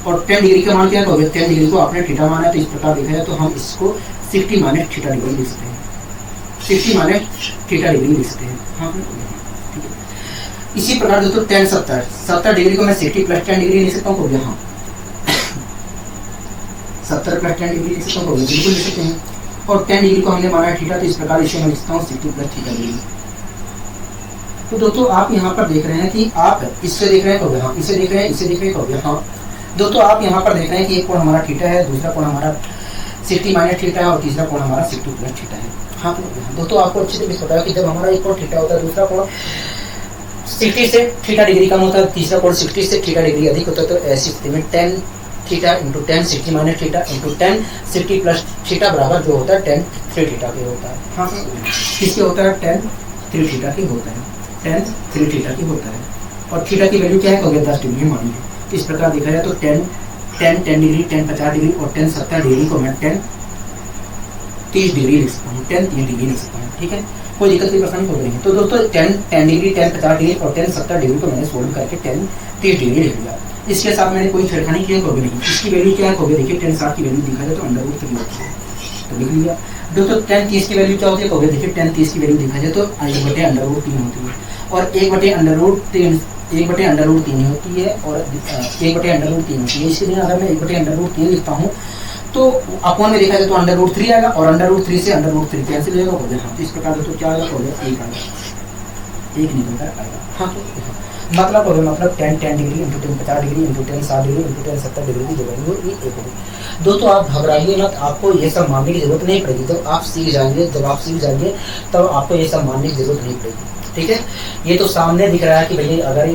और 10 डिग्री का मान क्या हो गया 10 डिग्री को आपने थीटा माना है तो इस प्रकार देखा जाए तो हम इसको 60 माइनस थीटा डिग्री लिख सकते हैं 60 माइनस थीटा डिग्री लिख सकते हैं। हाँ ठीक है इसी प्रकार दोस्तों 10 70 डिग्री को मैं 60 प्लस 10 डिग्री लिख सकता हूँ हो गया। हाँ 70 प्लस 10 डिग्री लिख सकता हूँ हो गया बिल्कुल लिख सकते हैं। और 10 डिग्री को हमने माना है थीटा तो इस प्रकार इसे मैं लिखता हूँ 60 प्लस थीटा डिग्री। तो दोस्तों आप यहाँ पर देख रहे हैं कि आप इससे देख रहे हैं हो गया। हाँ इसे देख रहे हैं हो गया। हाँ दोस्तों आप यहाँ पर देख रहे हैं कि एक कोण हमारा थीटा है, दूसरा कोण हमारा 60 माइनस थीटा है और तीसरा कोण हमारा 60 प्लस थीटा है। हाँ दोस्तों आपको अच्छी तरीके से पता है कि जब हमारा एक कोण थीटा होता है, दूसरा कोण 60 से थीटा डिग्री कम होता है, तीसरा कोण 60 से थीटा डिग्री अधिक होता है, तो ऐसी स्थिति में tan theta into 10 60 minus theta into 10 60 plus theta बराबर जो होता है tan 3 थीटा के होता है। हाँ किसके होता है? tan 3 थीटा की होता है, tan 3 थीटा की होता है। और थीटा की वैल्यू क्या है? कभी 10 डिग्री मानिए। इस प्रकार देखा जाए तो tan 10 डिग्री, tan 50 डिग्री और tan 70 डिग्री को मैं tan 30 डिग्री लिख सकता हूँ, tan 30 डिग्री लिख सकता हूँ। ठीक है, कोई दिक्कत की परेशानी हो रही है। तो दोस्तों tan डिग्री, tan 50 डिग्री और tan 70 डिग्री को मैंने सोल्व करके tan 30 डिग्री लिख लिया। इसके साथ मैंने कोई छेड़खानी की है कभी नहीं। इसकी वैल्यू क्या है कभी देखिए, tan 60 की वैल्यू दिखा जाए तो अंडर रूट 3 होती है, तो लिख लिया। दोस्तों tan 30 की वैल्यू क्या होती है कभी देखिए, tan 30 की वैल्यू दिखा जाए तो 1/√3 होती है और 1/√3 होती है और 1/√3 होती है। इसलिए अगर मैं 1/√3 लिखता हूँ तो अपॉन में देखा जाए तो √3 आएगा और √3 से √3 कैंसिल हो जाएगा। हाँ, तो इस प्रकार से तो क्या आएगा हो जाएगा 1 आएगा, 1 निकल कर आएगा। हाँ तो मतलब हो गया, मतलब tan degree into tan 50 degree into tan 60 degree into tan 70 degree की जो वैल्यू ये 1 होगी। दोस्तों आप घबराइए मत, आपको ये सब मानने की जरूरत नहीं पड़ेगी। जब आप सीख जाएंगे तब आपको ये सब मानने की जरूरत नहीं पड़ेगी। ठीक है, ये तो सामने दिख रहा है कि भैया अगर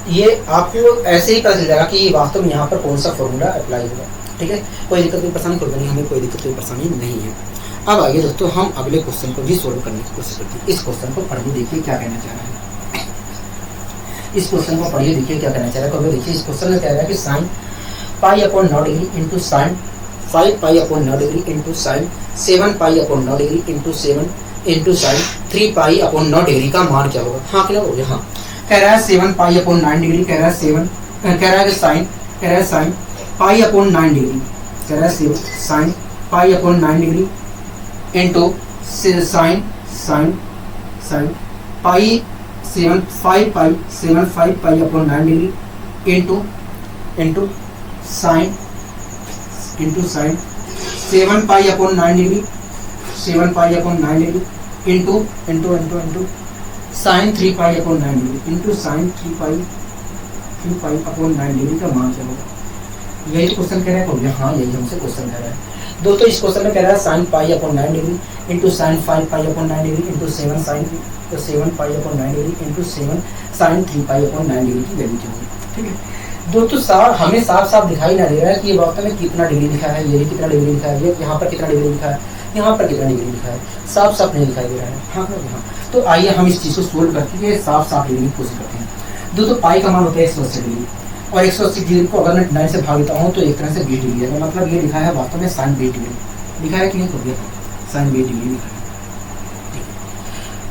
ये आपको ऐसे ही पता चल जाएगा कि वास्तव में यहाँ पर कौन सा फॉर्मूला अप्लाई होगा। ठीक है, कोई दिक्कत की परेशानी कोई नहीं, हमें कोई दिक्कत की परेशानी नहीं है। अब आइए दोस्तों हम अगले क्वेश्चन को भी सोल्व करने की कोशिश करते हैं। इस क्वेश्चन को पढ़िए, देखिए क्या कहना चाह रहा है। इस क्वेश्चन को पढ़िए, देखिए क्या कहना चाह रहा है। देखिए इस क्वेश्चन में कह रहा है कि sin π/9 degree into sin 5π/9 degree into sin 7π/9 degree into 7 into sin 3π/9 degree का मान क्या होगा। हाँ क्या हो गया, हाँ कह रहा है 7π/9 डिग्री, कह रहा है sin π/9 डिग्री, कह रहा है sin π/9 degree into sin pi 7π/9 degree into sin 7π/9 degree into sin 3π/9 degree into sin 3π/9 degree का मान क्या होगा। यही तो क्वेश्चन कह रहा है कहोगे, हाँ यही हमसे क्वेश्चन कह रहा है। दोस्तों इस क्वेश्चन में कह रहा है sin π/9 degree into sin 5π/9 degree into 7π/9 degree into 7 sin 3π/9 degree की वैल्यू क्या होगी। ठीक है दोस्तों, हमें साफ साफ दिखाई ना दे रहा है कि ये वास्तव में कितना डिग्री लिखा है, ये कितना डिग्री लिखा है, ये यहाँ पर कितना डिग्री लिखा है, यहाँ पर कितना डिग्री लिखा है, साफ साफ नहीं दिखाई दे रहा है। हाँ हाँ, तो आइए हम इस चीज़ को सोल्व करके साफ साफ लिखने की कोशिश करते हैं। दोस्तों पाई का मान होता है 180 डिग्री और 180 डिग्री को अगर मैं 9 से भाग देता हूँ तो एक तरह से 20 डिग्री है, मतलब ये लिखा है वास्तव में sin 20 डिग्री लिखा है कि नहीं, तो sin 20 डिग्री लिखा है।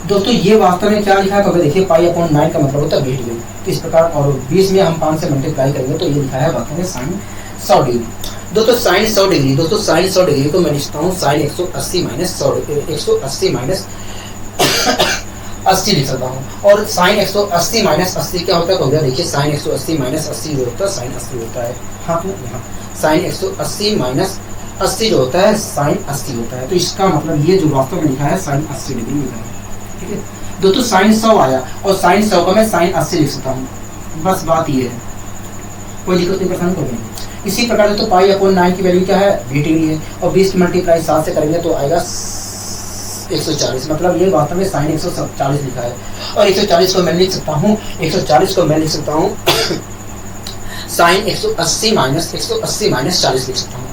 दोस्तों ये वास्तव में क्या लिखा है, कभी देखिए π/9 का मतलब होता है 20 डिग्री। इस प्रकार और 20 में हम 5 से मल्टीप्लाई करेंगे तो ये लिखा है वास्तव में sin 100 डिग्री। दोस्तों sin 100 डिग्री, दोस्तों sin 100 डिग्री को मैं लिखता हूँ sin 180 माइनस 80 लिख सकता हूँ। और sin 180 माइनस 80 क्या होता है, तो देखिए sin 180 माइनस 80 जो होता है sin 80 होता है। हाँ यहाँ sin 180 माइनस 80 जो होता है sin 80 होता है, तो इसका मतलब ये जो वास्तव में लिखा है sin 80 डिग्री लिखा है। ठीक है दोस्तों, sin 100 आया और sin 100 को मैं sin 80 लिख सकता हूँ, बस बात ये है, कोई दिक्कत नहीं परेशानी कोई नहीं। इसी प्रकार से तो π/9 की वैल्यू क्या है 20 डिग्री है और 20 की मल्टीप्लाई 7 से करेंगे तो आएगा 140, मतलब ये वास्तव में sin 140 लिखा है। और 140 को मैं लिख सकता हूँ sin 180 माइनस 40 लिख सकता हूँ।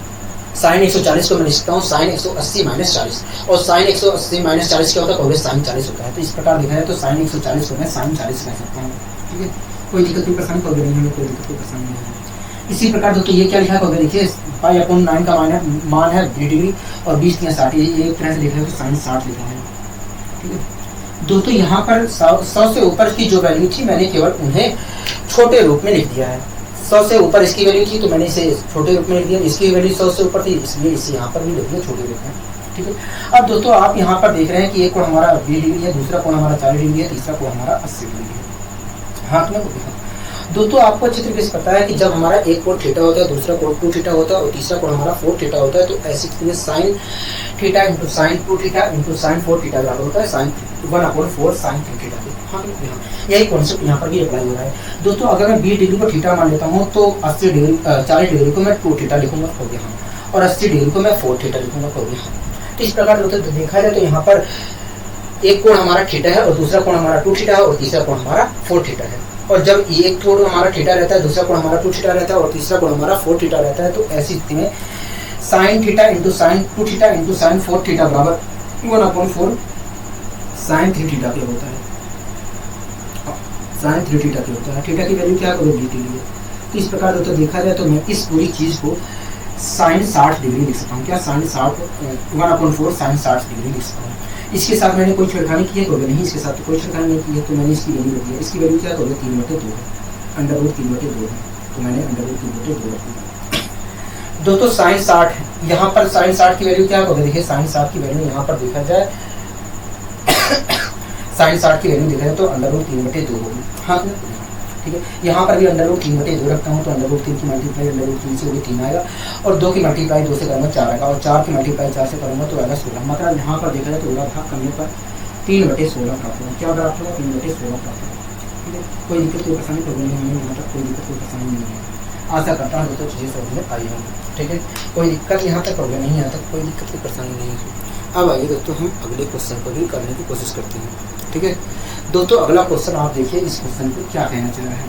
sin 140 को मैं लिख सकता हूँ sin 180 माइनस 40 और sin 180 माइनस 40 क्या होता है, sin 40 होता है। तो इस प्रकार लिखा है तो sin 140 को मैं sin 40 कह सकता हूँ। ठीक है, कोई दिक्कत की परेशानी कोई नहीं है, कोई दिक्कत की परेशानी नहीं है। इसी प्रकार दोस्तों ये क्या लिखा है, देखिए π/9 का मान है 20 डिग्री और 20 की 60, ये एक तरह से लिखा है तो sin 60 लिखा है। ठीक है दोस्तों, यहाँ पर 100 से ऊपर की जो वैल्यू थी मैंने केवल उन्हें छोटे रूप में लिख दिया है। 100 से ऊपर इसकी वैल्यू थी तो मैंने इसे छोटे रूप में लिख दिया, इसकी वैल्यू 100 से ऊपर थी इसलिए इसे यहाँ पर भी लिख दिया छोटे रूप में। ठीक है, अब दोस्तों आप यहाँ पर देख रहे हैं कि एक कोण हमारा 20 डिग्री है, दूसरा कोण हमारा 40 डिग्री है, तीसरा कोण हमारा 80 डिग्री है। हाँ तो दोस्तों आपको अच्छी तरीके से पता है कि जब हमारा एक कोण थीटा होता है, दूसरा कोण 2 थीटा होता है और तीसरा कोण हमारा 4 थीटा होता है, तो ऐसी स्थिति में sin theta into sin 2 theta into sin 4 theta बराबर होता है sin 1/4 sin 3 थीटा। हाँ यही कॉन्सेप्ट यहाँ पर भी अप्लाई हो रहा है। दोस्तों अगर मैं 20 डिग्री को थीटा मान लेता हूँ तो 40 डिग्री को मैं 2 थीटा लिखूंगा, हो गया हाँ, और 80 डिग्री को मैं 4 थीटा लिखूंगा, हो गया हाँ। तो इस प्रकार दोस्तों देखा जाए तो यहाँ पर एक कोण हमारा थीटा है और दूसरा कोण हमारा 2 थीटा है और तीसरा कोण हमारा 4 थीटा है। और जब एक कोण हमारा थीटा रहता है, दूसरा कोण हमारा 2 थीटा रहता है और तीसरा कोण हमारा 4 थीटा रहता है, तो ऐसी स्थिति में sign theta into sign 2 theta into sign 4 theta बराबर 1/4 साइन 3 थीटा के होता है। साइन 3 थीटा के होता है। थीटा की वैल्यू क्या करोगे के लिए, तो इस प्रकार दोस्तों देखा जाए तो मैं इस पूरी चीज को साइन 60 डिग्री लिख सकता हूँ। क्या साइन 60 1/4 साइन 60 डिग्री लिख सकता हूँ। इसके साथ मैंने कोई छेड़खानी की है, करोगे नहीं, इसके साथ तो कोई छेड़खानी नहीं की है, तो मैंने इसकी वैल्यू रख दिया। इसकी वैल्यू क्या करोगे 3/2 है, अंडर रूट 3/2 है, तो मैंने अंडर रूट 3/2 रख दिया। दोस्तों साइन 60 यहाँ पर साइन 60 की वैल्यू क्या करोगे, देखिए साइन 60 की वैल्यू यहाँ पर देखा जाए साइन 60 की वैल्यू देखा जाए तो अंडर रूट 3/2 होगी। हाँ ठीक है, यहाँ पर भी अंडर रूट 3/2 रखता हूँ तो अंडर रूट 3 की मल्टीप्लाई अंडर रूट 3 से वो भी 3 आएगा और 2 की मल्टीप्लाई 2 से करूँगा 4 आएगा और 4 की मल्टीप्लाई 4 से करूँगा तो आएगा 16। मतलब यहाँ पर देखा जाए तो उड़ा भाग करने पर 3/16 प्राप्त होगा। क्या प्राप्त होगा 3/16 प्राप्त होगा। ठीक है, कोई दिक्कत कोई परेशानी तो नहीं है, यहाँ तक कोई दिक्कत कोई परेशानी नहीं है। आशा करता हूँ दोस्तों चीज़ें समझ में आई होंगी। ठीक है, कोई दिक्कत यहाँ तक होगा नहीं, यहाँ तक कोई दिक्कत कोई परेशानी नहीं है। अब आइए दोस्तों हम अगले क्वेश्चन को भी करने की कोशिश करते हैं। ठीक है दोस्तों, अगला क्वेश्चन आप देखिए इस क्वेश्चन को क्या कहना चाह रहा है।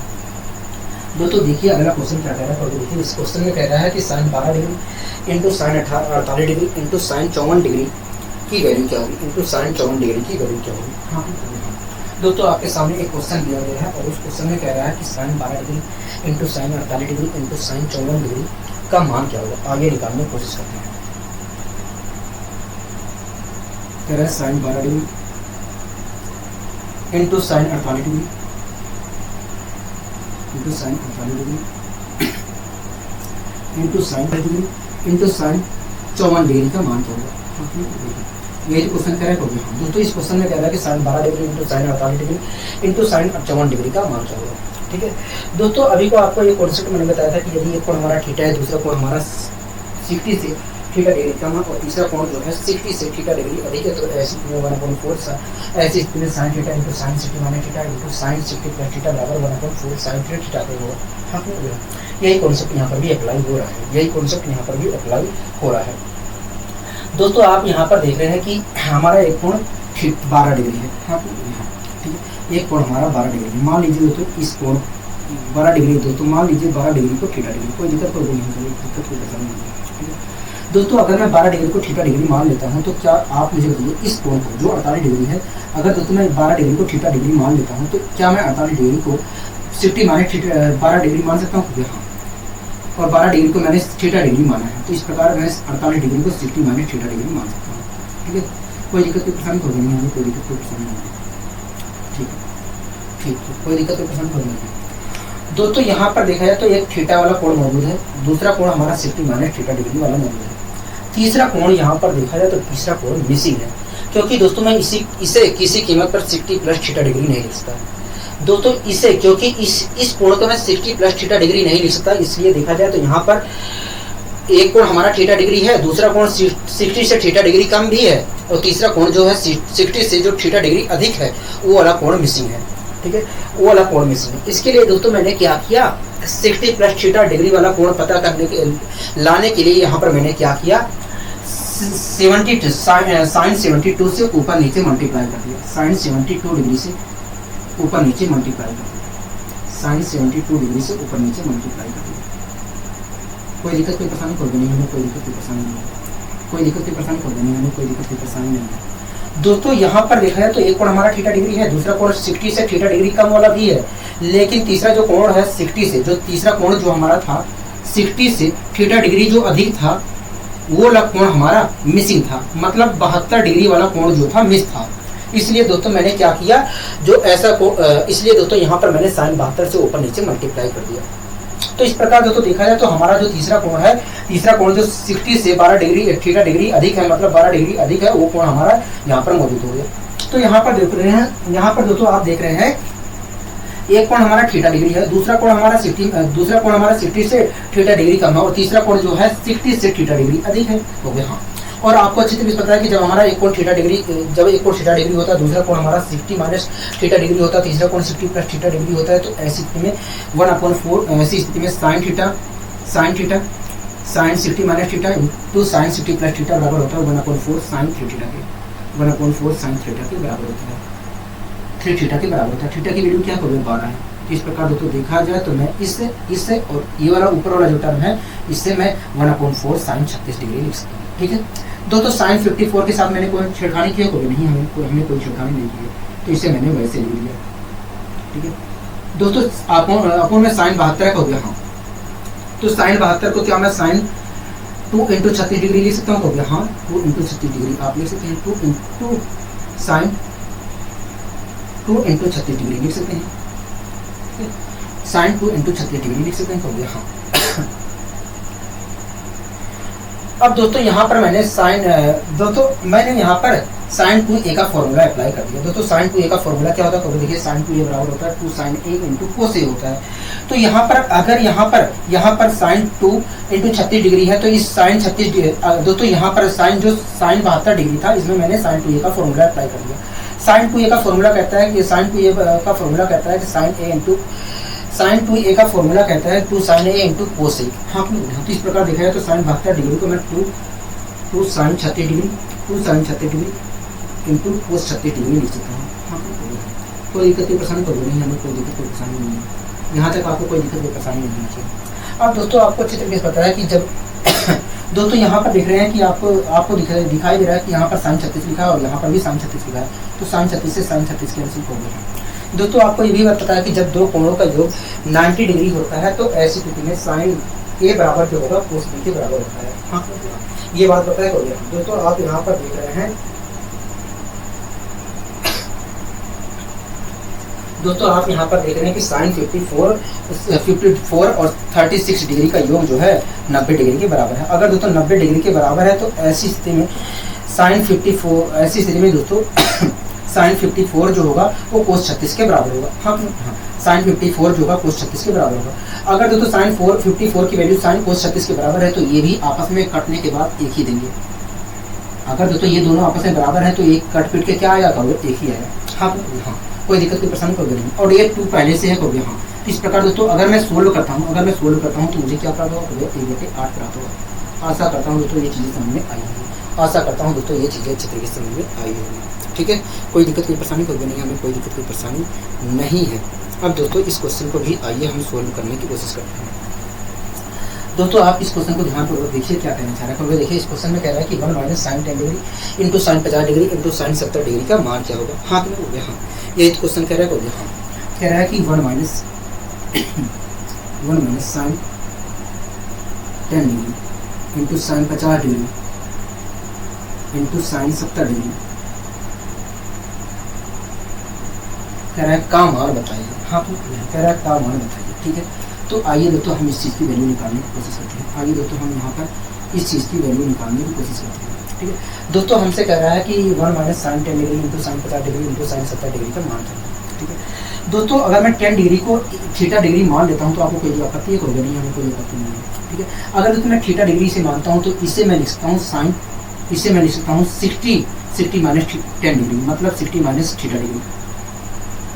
दोस्तों देखिए अगला क्वेश्चन क्या कह रहा है, देखिए इस क्वेश्चन में कह रहा है कि sine 12 degree into sine 48 degree into sine 54 degree की वैल्यू क्या होगी, इंटू साइन 54 डिग्री की वैल्यू क्या होगी। हाँ दोस्तों आपके सामने एक क्वेश्चन दिया गया है और उस क्वेश्चन में कह रहा है कि sine 12 degree into sine 48 degree into sine 54 degree का मान क्या होगा। आगे निकालने की कोशिश करते हैं। कह रहा है sine 12 degree into sine 48 degree into sine 48 degree into sine 48 degree into sine 54 degree का मान क्या होगा। यही क्वेश्चन करेक्ट हो गया। दोस्तों इस क्वेश्चन में कह रहा है कि sine 12 degree into sine 48 degree into sine 54 degree का मान क्या होगा। ठीक है दोस्तों, अभी को आपको ये कॉन्सेप्ट मैंने बताया था कि यदि एक कोण हमारा थीटा है, दूसरा कोण हमारा 60 से थीटा डिग्री कम है और तीसरा कोण जो है 60 से थीटा डिग्री अधिक है, तो ऐसी 1/4 ऐसी स्थिति में sign theta into sine 60 minus theta into sine 60 plus theta बराबर 1/4 साइन 3 थीटा पे होगा। हाँ यही कॉन्सेप्ट यहाँ पर भी अप्लाई हो रहा है, यही कॉन्सेप्ट यहाँ पर भी अप्लाई हो रहा है। दोस्तों आप यहाँ पर देख रहे हैं कि हमारा एक कोण 12 डिग्री है। हाँ ठीक है, एक कोण हमारा 12 डिग्री है। मान लीजिए दोस्तों इस कोण 12 डिग्री, दोस्तों मान लीजिए 12 डिग्री को थीटा डिग्री, कोई दिक्कत कोई नहीं है, दिक्कत कोई परेशानी नहीं है। ठीक है दोस्तों, अगर मैं 12 डिग्री को थीटा डिग्री मान लेता हूं तो क्या आप मुझे बताइए इस कोण को जो 48 डिग्री है, अगर दोस्तों मैं 12 डिग्री को थीटा डिग्री मान लेता हूं तो क्या मैं 48 डिग्री को 60 माइनस 12 डिग्री मान सकता हूँ। हाँ, और 12 डिग्री को मैंने थीटा डिग्री माना है, तो इस प्रकार मैं 48 डिग्री को 60 माइनस थीटा डिग्री मान सकता हूँ। ठीक है, कोई दिक्कत कोई परेशानी होगी नहीं, हमें कोई दिक्कत कोई परेशानी नहीं। ठीक है ठीक है, कोई दिक्कत कोई परेशानी होगी नहीं। दोस्तों यहाँ पर देखा जाए तो एक थीटा वाला कोण मौजूद है, दूसरा कोण हमारा 60 माइनस थीटा डिग्री वाला मौजूद है, तीसरा कोण यहाँ पर देखा जाए तो तीसरा कोण मिसिंग है, क्योंकि दोस्तों मैं इसे किसी कीमत पर 60 प्लस थीटा डिग्री नहीं लिख सकता। दोस्तों इसे क्योंकि इस कोण को मैं 60 प्लस थीटा डिग्री नहीं लिख सकता, इसलिए देखा जाए तो यहाँ पर एक कोण हमारा थीटा डिग्री है, दूसरा कोण 60 से थीटा डिग्री कम भी है और तीसरा कोण जो है 60 से जो थीटा डिग्री अधिक है वो वाला कोण मिसिंग है। ठीक है, वो वाला कोण मिसिंग है। इसके लिए दोस्तों मैंने क्या किया, 60 प्लस थीटा डिग्री वाला कोण पता करने के लाने के लिए यहाँ पर मैंने क्या किया, 72 साइन 72 से ऊपर नीचे मल्टीप्लाई कर दिया, साइन 72 डिग्री से ऊपर नीचे मल्टीप्लाई कर दिया, साइन 72 डिग्री से ऊपर नीचे मल्टीप्लाई कर दिया। कोई दिक्कत कोई परेशानी कोई नहीं है, कोई दिक्कत कोई परेशानी नहीं है, कोई दिक्कत कोई परेशानी कोई नहीं है, कोई दिक्कत कोई परेशानी नहीं है। दोस्तों यहाँ पर देखा जाए तो एक कोण हमारा थीटा डिग्री है, दूसरा कोण 60 से थीटा डिग्री कम वाला भी है, लेकिन तीसरा जो कोण है 60 से, जो तीसरा कोण जो हमारा था 60 से थीटा डिग्री जो अधिक था वो वाला कोण हमारा मिसिंग था, मतलब 72 डिग्री वाला कोण जो था मिस था। इसलिए दोस्तों मैंने क्या किया, जो ऐसा इसलिए दोस्तों यहाँ पर मैंने साइन 72 से ऊपर नीचे मल्टीप्लाई कर दिया। तो इस प्रकार दोस्तों देखा जाए तो हमारा जो तीसरा कोण है, तीसरा कोण जो 60 से 12 डिग्री थीटा डिग्री अधिक है, मतलब 12 डिग्री अधिक है, वो कोण हमारा यहाँ पर मौजूद हो गया। तो यहाँ पर देख रहे हैं, यहाँ पर दोस्तों आप देख रहे हैं एक कोण हमारा थीटा डिग्री है, दूसरा कोण हमारा 60 से थीटा डिग्री कम है और तीसरा कोण जो है 60 से थीटा डिग्री अधिक है, हो गया। हाँ, और आपको अच्छी तरीके से पता है कि जब हमारा एक कोण थीटा डिग्री होता है, दूसरा कोण हमारा 60 माइनस थीटा डिग्री होता है, तीसरा कोण 60 प्लस थीटा डिग्री होता है, तो ऐसी स्थिति में 1/4 ऐसी स्थिति में sine 60 minus theta into sine 60 plus theta बराबर होता है 1/4 साइन 3 थीटा के, 1/4 साइन थीटा के बराबर होता है, 3 थीटा के बराबर होता है। थीटा की वैल्यू क्या हो 12 है। तो इस प्रकार दोस्तों देखा जाए तो मैं इससे और ये वाला ऊपर वाला जो टर्म है इससे मैं 1/4 साइन 36 डिग्री लिख सकता हूँ। ठीक है दोस्तों, साइन 54 के साथ मैंने कोई छेड़खानी की है, कोई नहीं, हमने कोई छेड़खानी नहीं की है, तो इसे मैंने वैसे लिख लिया। ठीक है दोस्तों, अपोन में साइन 72 का हो गया। हाँ, तो साइन 72 को क्या मैं साइन 2 इंटू 36 डिग्री लिख सकता हूँ, हो गया। हाँ, 2 इंटू 36 डिग्री आप लिख सकते हैं, 2 इंटू साइन 2 इंटू 36 डिग्री लिख सकते हैं, साइन 2 इंटू 36 डिग्री लिख सकते हैं, हो गया। हाँ, अब दोस्तों यहाँ पर मैंने यहाँ पर साइन 2a का फॉर्मूला अप्लाई कर दिया। दोस्तों साइन 2a का फॉर्मूला क्या होता है, तो देखिए साइन 2a बराबर होता है 2 sine a into cos a होता है। तो यहाँ पर अगर यहाँ पर साइन 2 इंटू 36 डिग्री है, तो इस साइन 36 दोस्तों यहाँ पर साइन 72 डिग्री था, इसमें मैंने साइन 2a का फॉर्मूला अप्लाई कर दिया। साइन 2a का फॉर्मूला कहता है कि साइन 2a का फॉर्मूला कहता है कि साइन 2a का फॉर्मूला कहता है 2 sine a into cos a। हाँ, तो इस प्रकार देखा जाए तो साइन 72 डिग्री को मैं 2 sine 36 degree into cos 36 degree लिख सकता हूँ। हाँ, कोई दिक्कत की परेशानी तो नहीं, हमें कोई दिक्कत कोई परेशानी नहीं है, यहाँ तक आपको कोई दिक्कत कोई परेशानी नहीं होनी चाहिए। अब दोस्तों आपको अच्छी तरीके से पता है कि जब दोस्तों यहाँ पर देख रहे हैं कि आपको दिखाई दे रहा है कि यहाँ पर साइन 36 लिखा है और यहाँ पर भी साइन 36 लिखा है, तो साइन 36 से साइन 36 कैंसिल हो गया। दोस्तों आपको ये भी बात पता है कि जब दो कोणों का योग 90 डिग्री होता है, तो ऐसी स्थिति में साइन ए बराबर जो होगा कोस बी के बराबर होता है। हाँ, ये बात पता है हो गया। दोस्तों आप यहाँ पर देख रहे हैं, कि साइन 54 और 36 डिग्री का योग जो है 90 डिग्री के बराबर है। अगर दोस्तों 90 डिग्री के बराबर है, तो ऐसी स्थिति में साइन 54 दोस्तों साइन 54 जो होगा वो कोस 36 के बराबर होगा। हाँ, साइन 54 जो होगा कोस 36 के बराबर होगा। अगर दोस्तों साइन 54 की वैल्यू साइन कोस 36 के बराबर है, तो ये भी आपस में कटने के बाद एक ही देंगे। अगर दोस्तों ये दोनों आपस में बराबर है, तो एक कट पिट के क्या आएगा, एक ही आएगा। हाँ, कोई दिक्कत कोई परेशानी कोई नहीं। और ये 2 पहले से है, हो गया। हाँ, इस प्रकार दोस्तों अगर मैं सोल्व करता हूँ तो मुझे क्या प्राप्त होगा, 1/8 प्राप्त होगा। आशा करता हूँ दोस्तों ये चीज़ें समझ में आई होगी, अच्छी तरीके से समझ में आई होगी। ठीक है, कोई दिक्कत कोई परेशानी कोई नहीं, हमें कोई दिक्कत कोई परेशानी नहीं है। अब दोस्तों इस क्वेश्चन को भी आइए हम सोल्व करने की कोशिश करते हैं। दोस्तों आप इस क्वेश्चन को ध्यानपूर्वक देखिए क्या कहना चाह रहा है, क्योंकि देखिए इस क्वेश्चन में कह रहा है कि 1 minus sine 10 degree into sine 50 degree into sine 70 degree का मान क्या होगा। हाँ, हो गया। हाँ, ये क्वेश्चन कह रहा है, हो गया। हाँ, कह रहा है कि 1 minus sine 10 degree into sine 50 degree into sine 70 degree कह रहा है का मान बताइए। हाँ, तो कह रहा है का मान बताइए। ठीक है, तो आइए दोस्तों हम इस चीज़ की वैल्यू निकालने की कोशिश करते हैं। आइए दोस्तों हम यहाँ पर इस चीज़ की वैल्यू निकालने की कोशिश करते हैं। ठीक है दोस्तों, हमसे कह रहा है कि 1 minus sine 10 degree into sine 50 degree into sine 70 degree का मान चाहिए। ठीक है दोस्तों, अगर मैं 10 डिग्री को थीटा डिग्री मान लेता हूँ, तो आपको कोई आपत्ति है, कोई नहीं, हमें कोई आपत्ति नहीं है। ठीक है, अगर दोस्तों मैं थीटा डिग्री से मानता हूँ, तो इसे मैं लिख सकता हूँ 60 माइनस 10 डिग्री, मतलब 60 माइनस थीटा डिग्री,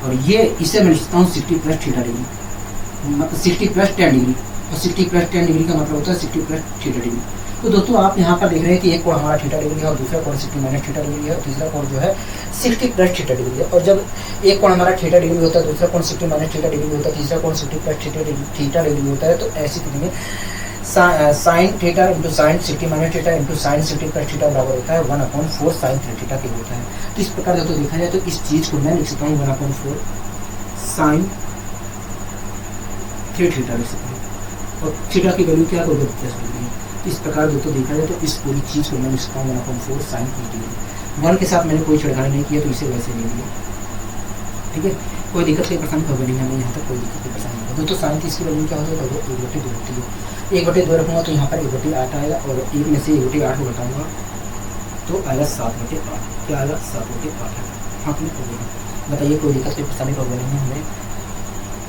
और ये इसे मैं लिखता हूँ 60 प्लस थीटा डिग्री, मतलब 60 प्लस 10 डिग्री, और 60 प्लस 10 डिग्री का मतलब होता है 60 प्लस थीटा डिग्री। तो दोस्तों आप यहाँ पर देख रहे हैं कि एक कोण हमारा थीटा डिग्री है और दूसरा कोण 60 माइनस थीटा डिग्री है, और तीसरा कोण जो है 60 प्लस थीटा डिग्री है। और जब एक कोण हमारा थीटा डिग्री होता है, दूसरा कोण 60 माइनस थीटा डिग्री होता है, तीसरा कोण 60 प्लस थीटा डिग्री होता है, तो ऐसी स्थिति में sign theta into sine 60 minus theta into sine 60 plus theta बराबर होता है 1/4 साइन 3 थीटा के होता है। तो इस प्रकार दोस्तों देखा जाए तो इस चीज़ को मैं लिख सकता हूँ 1/4 साइन 3 थीटा लिख सकता हूँ, और थीटा की वैल्यू क्या होगी, 10 डिग्री। इस प्रकार दोस्तों देखा जाए तो इस पूरी चीज़ को मैं लिख सकता हूँ 1/4 साइन 3 डिग्री। 1 के साथ मैंने कोई छेड़खानी नहीं किया, तो इसे वैसे ले लिया। ठीक है, कोई दिक्कत कोई परेशानी होगी नहीं, हमें यहाँ तक कोई दिक्कत कोई परेशानी नहीं। दोस्तों साइन 30 की वैल्यू क्या होगी, 1/2 होती है। 1/2 रखूँगा तो यहाँ पर 1/8 आएगा, और 1 में से 1/8 को घटाऊँगा तो आएगा 7/8। क्या आएगा, 7/8 आएगा। हाँ, क्लिक हो गया। बताइए कोई दिक्कत कोई परेशानी होगी नहीं, हमें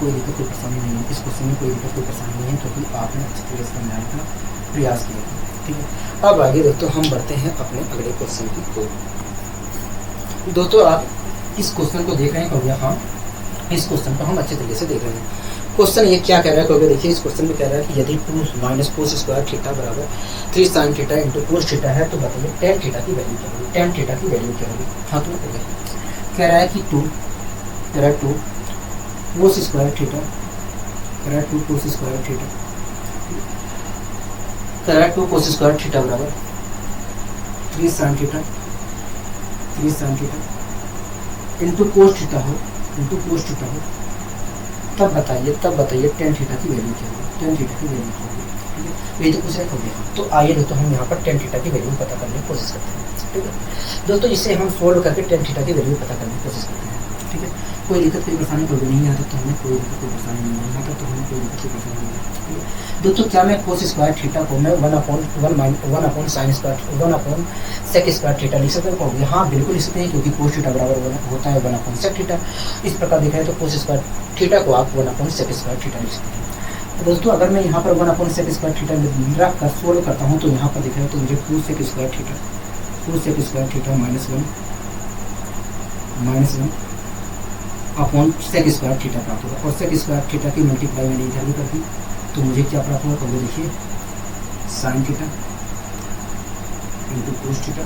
कोई दिक्कत कोई परेशानी नहीं है। इस क्वेश्चन में कोई दिक्कत कोई परेशानी नहीं है, क्योंकि आपने अच्छी तरह से समझाने का प्रयास किया। ठीक है। अब आगे दोस्तों हम बढ़ते हैं अपने अगले क्वेश्चन की ओर। दोस्तों आप इस क्वेश्चन को देख रहे हैं क्योंकि हाँ इस क्वेश्चन को हम अच्छे तरीके से देख रहे हैं। क्वेश्चन ये क्या कह रहा है क्योंकि देखिए इस क्वेश्चन में कह रहा है कि यदि 2 माइनस कोस स्क्वायर थीटा बराबर 3 sign theta into cos theta है तो बताइए टेन थीटा की वैल्यू क्या होगी। टेन थीटा की वैल्यू क्या होगी। हाँ तो कह रहा है कि 2 कोस स्क्वायर थीटा, कह रहा है 2 कोस स्क्वायर थीटा, कह रहा है 2 कोस स्क्वायर थीटा बराबर 3 sine theta, 3 sign theta into cos theta हो, इंटू कोस थीटा हो, तब बताइए टेन थीटा की वैल्यू क्या होगी। टेन थीटा की वैल्यू क्या होगी। ठीक है, ये तो कुछ हो गया। तो आइए दोस्तों हम यहाँ पर टेन थीटा की वैल्यू पता करने की कोशिश करते हैं। ठीक है दोस्तों, इसे हम सोल्व करके टेन थीटा की वैल्यू पता करने की कोशिश करते हैं। ठीक है, कोई दिक्कत कोई परेशानी कोई नहीं है, तो हमें कोई दिक्कत कोई परेशानी नहीं है, यहाँ तक तो हमें कोई दिक्कत कोई परेशानी नहीं है। ठीक है दोस्तों, क्या मैं कोस स्क्वायर थीटा को मैं 1/1 sine square 1 sec square theta लिख सकते हैं। हाँ बिल्कुल लिख सकते हैं, क्योंकि कोस थीटा बराबर होता है 1 सेक थीटा। इस प्रकार दिखाए तो कोस स्क्वायर थीटा को आप 1 सेक स्क्वायर थीटा लिख सकते हैं। तो दोस्तों अगर मैं यहाँ पर 1 सेक स्क्वायर थीटा रख कर सोल्व करता हूँ तो यहाँ पर दिखाए तो मुझे 2 sec square theta -1 upon sec square theta प्राप्त होगा। और सेक स्क्वायर थीटा की मल्टीप्लाई मैंने इधर भी कर दी तो मुझे क्या प्राप्त होगा। तो देखिए sine theta into cos theta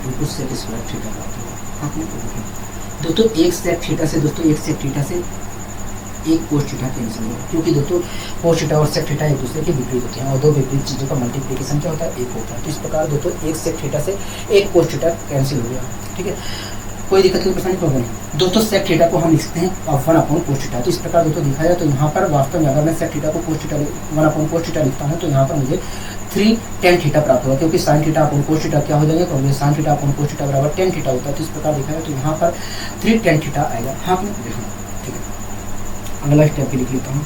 into sec square theta प्राप्त होगा। आपने दोस्तों एक सेक थीटा से एक कोस थीटा कैंसिल होगा, क्योंकि दोस्तों कोस थीटा और सेक थीटा एक दूसरे के विपरीत होते हैं और दो विपरीत चीज़ों का मल्टीप्लिकेशन क्या होता है, एक होता है। तो इस प्रकार दोस्तों एक सेक थीटा से एक कोस थीटा कैंसिल हो गया। ठीक है, कोई दिक्कत कोई परेशानी प्रॉब्लम नहीं। दोस्तों सेक थीटा को हम लिख सकते हैं 1 अपॉन कोस थीटा। तो इस प्रकार दोस्तों दिखा जाए तो यहाँ पर वास्तव में अगर मैं सेक थीटा को 1 अपॉन कोस थीटा लिखता हूँ तो यहाँ पर मुझे 3 टेन थीटा प्राप्त होगा, क्योंकि sine theta upon cos theta क्या हो जाएगा, क्योंकि sine theta upon cos theta बराबर टेन थीटा होता है। तो इस प्रकार दिखा जाए तो यहाँ पर 3 टेन थीटा आएगा। हाँ आपने देखा। ठीक है, अगला स्टेप भी लिख लेता हूँ।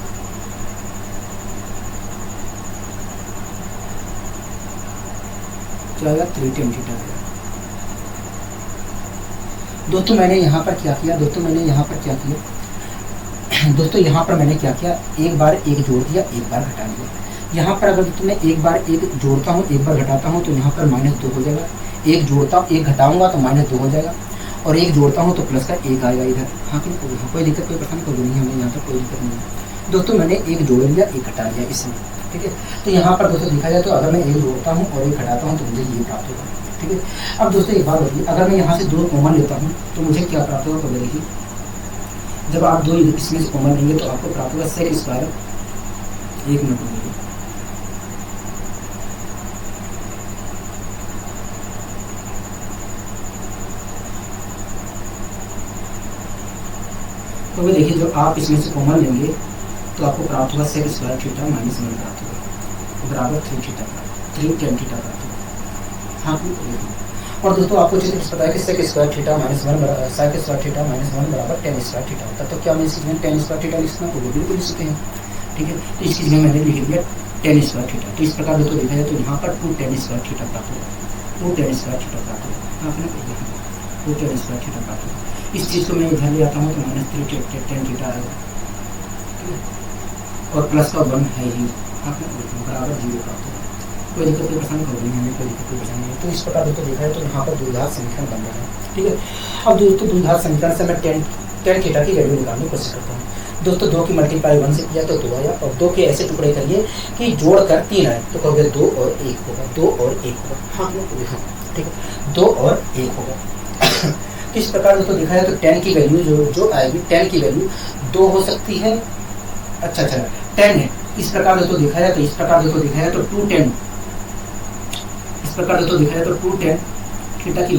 क्या आएगा 3 टेन थीटा आएगा। दोस्तों मैंने यहाँ पर क्या किया, दोस्तों यहाँ पर मैंने क्या किया, एक बार एक जोड़ दिया, एक बार घटा दिया। यहाँ पर अगर मैं एक बार एक जोड़ता हूँ एक बार घटाता हूँ तो यहाँ पर -2 हो जाएगा। एक जोड़ता हूँ एक घटाऊंगा तो -2 हो जाएगा और एक जोड़ता हूँ तो प्लस का 1 आएगा इधर। हाँ कि कोई दिक्कत कोई परेशानी कोई नहीं, हमें यहाँ पर कोई दिक्कत नहीं है। दोस्तों मैंने एक जोड़ लिया एक घटा लिया इसमें। ठीक है, तो यहाँ पर दोस्तों देखा जाए तो अगर मैं एक जोड़ता हूँ और एक घटाता हूँ तो मुझे ये प्राप्त होगा। ठीक है, अब दोस्तों एक बात बताइए, अगर मैं यहाँ से 2 कॉमन लेता हूँ तो मुझे क्या प्राप्त होगा। तो देखिए जब आप 2 इसमें से कॉमन लेंगे तो आपको प्राप्त होगा सेक स्क्वायर 1 मिनट में। तो वे देखिए जब आप इसमें से कॉमन लेंगे तो आपको प्राप्त होगा सेक स्क्वायर थीटा -1 प्राप्त होगा बराबर 3 टेन थीटा प्राप्त होगा। हाँ और दोस्तों आपको चीज़ पता है कि सेक स्क्वायर थीटा -1 बराबर टेन स्क्वायर थीटा होता है। तो क्या मैं इस में टेन स्क्वायर थीटा लिखना तो बिल्कुल लिख सकते हैं। ठीक है, तो इस चीज़ में मैंने लिख दिया टेन स्क्वायर थीटा। तो इस प्रकार दोस्तों देखा जाए तो यहाँ पर 2 टेन स्क्वायर थीटा प्राप्त होगा। 2 टेन स्क्वायर थीटा प्राप्त होगा। आपने 2 टेन स्क्वायर थीटा प्राप्त होगा। इस चीज़ को मैं इधर ले आता हूँ तो -3 टेन थीटा आएगा। ठीक है, और प्लस का 1 है ही, आपने बराबर 0 प्राप्त होगा। कोई दिक्कत कोई परेशानी हो रही है, कोई दिक्कत कोई परेशानी नहीं। तो इस प्रकार दोस्तों देखा है तो यहाँ पर द्विघात समीकरण बन रहा है। ठीक है, अब दोस्तों द्विघात समीकरण से मैं टेन थीटा की वैल्यू निकालने की कोशिश करता हूँ। दोस्तों 2 की मल्टीप्लाई 1 से किया तो 2 आया और 2 के ऐसे टुकड़े करिए कि जोड़कर 3 आए तो कहोगे 2 और 1 होगा, 2 और 1 होगा। हाँ ठीक है, 2 और 1 होगा। इस प्रकार दोस्तों देखा जाए तो टेन की वैल्यू जो आएगी, टेन की वैल्यू 2 हो सकती है। अच्छा 10 है। इस प्रकार दोस्तों देखा जाए तो 2 टेन, इस प्रकार दोस्तों देखा जाए तो 2 टेन थीटा की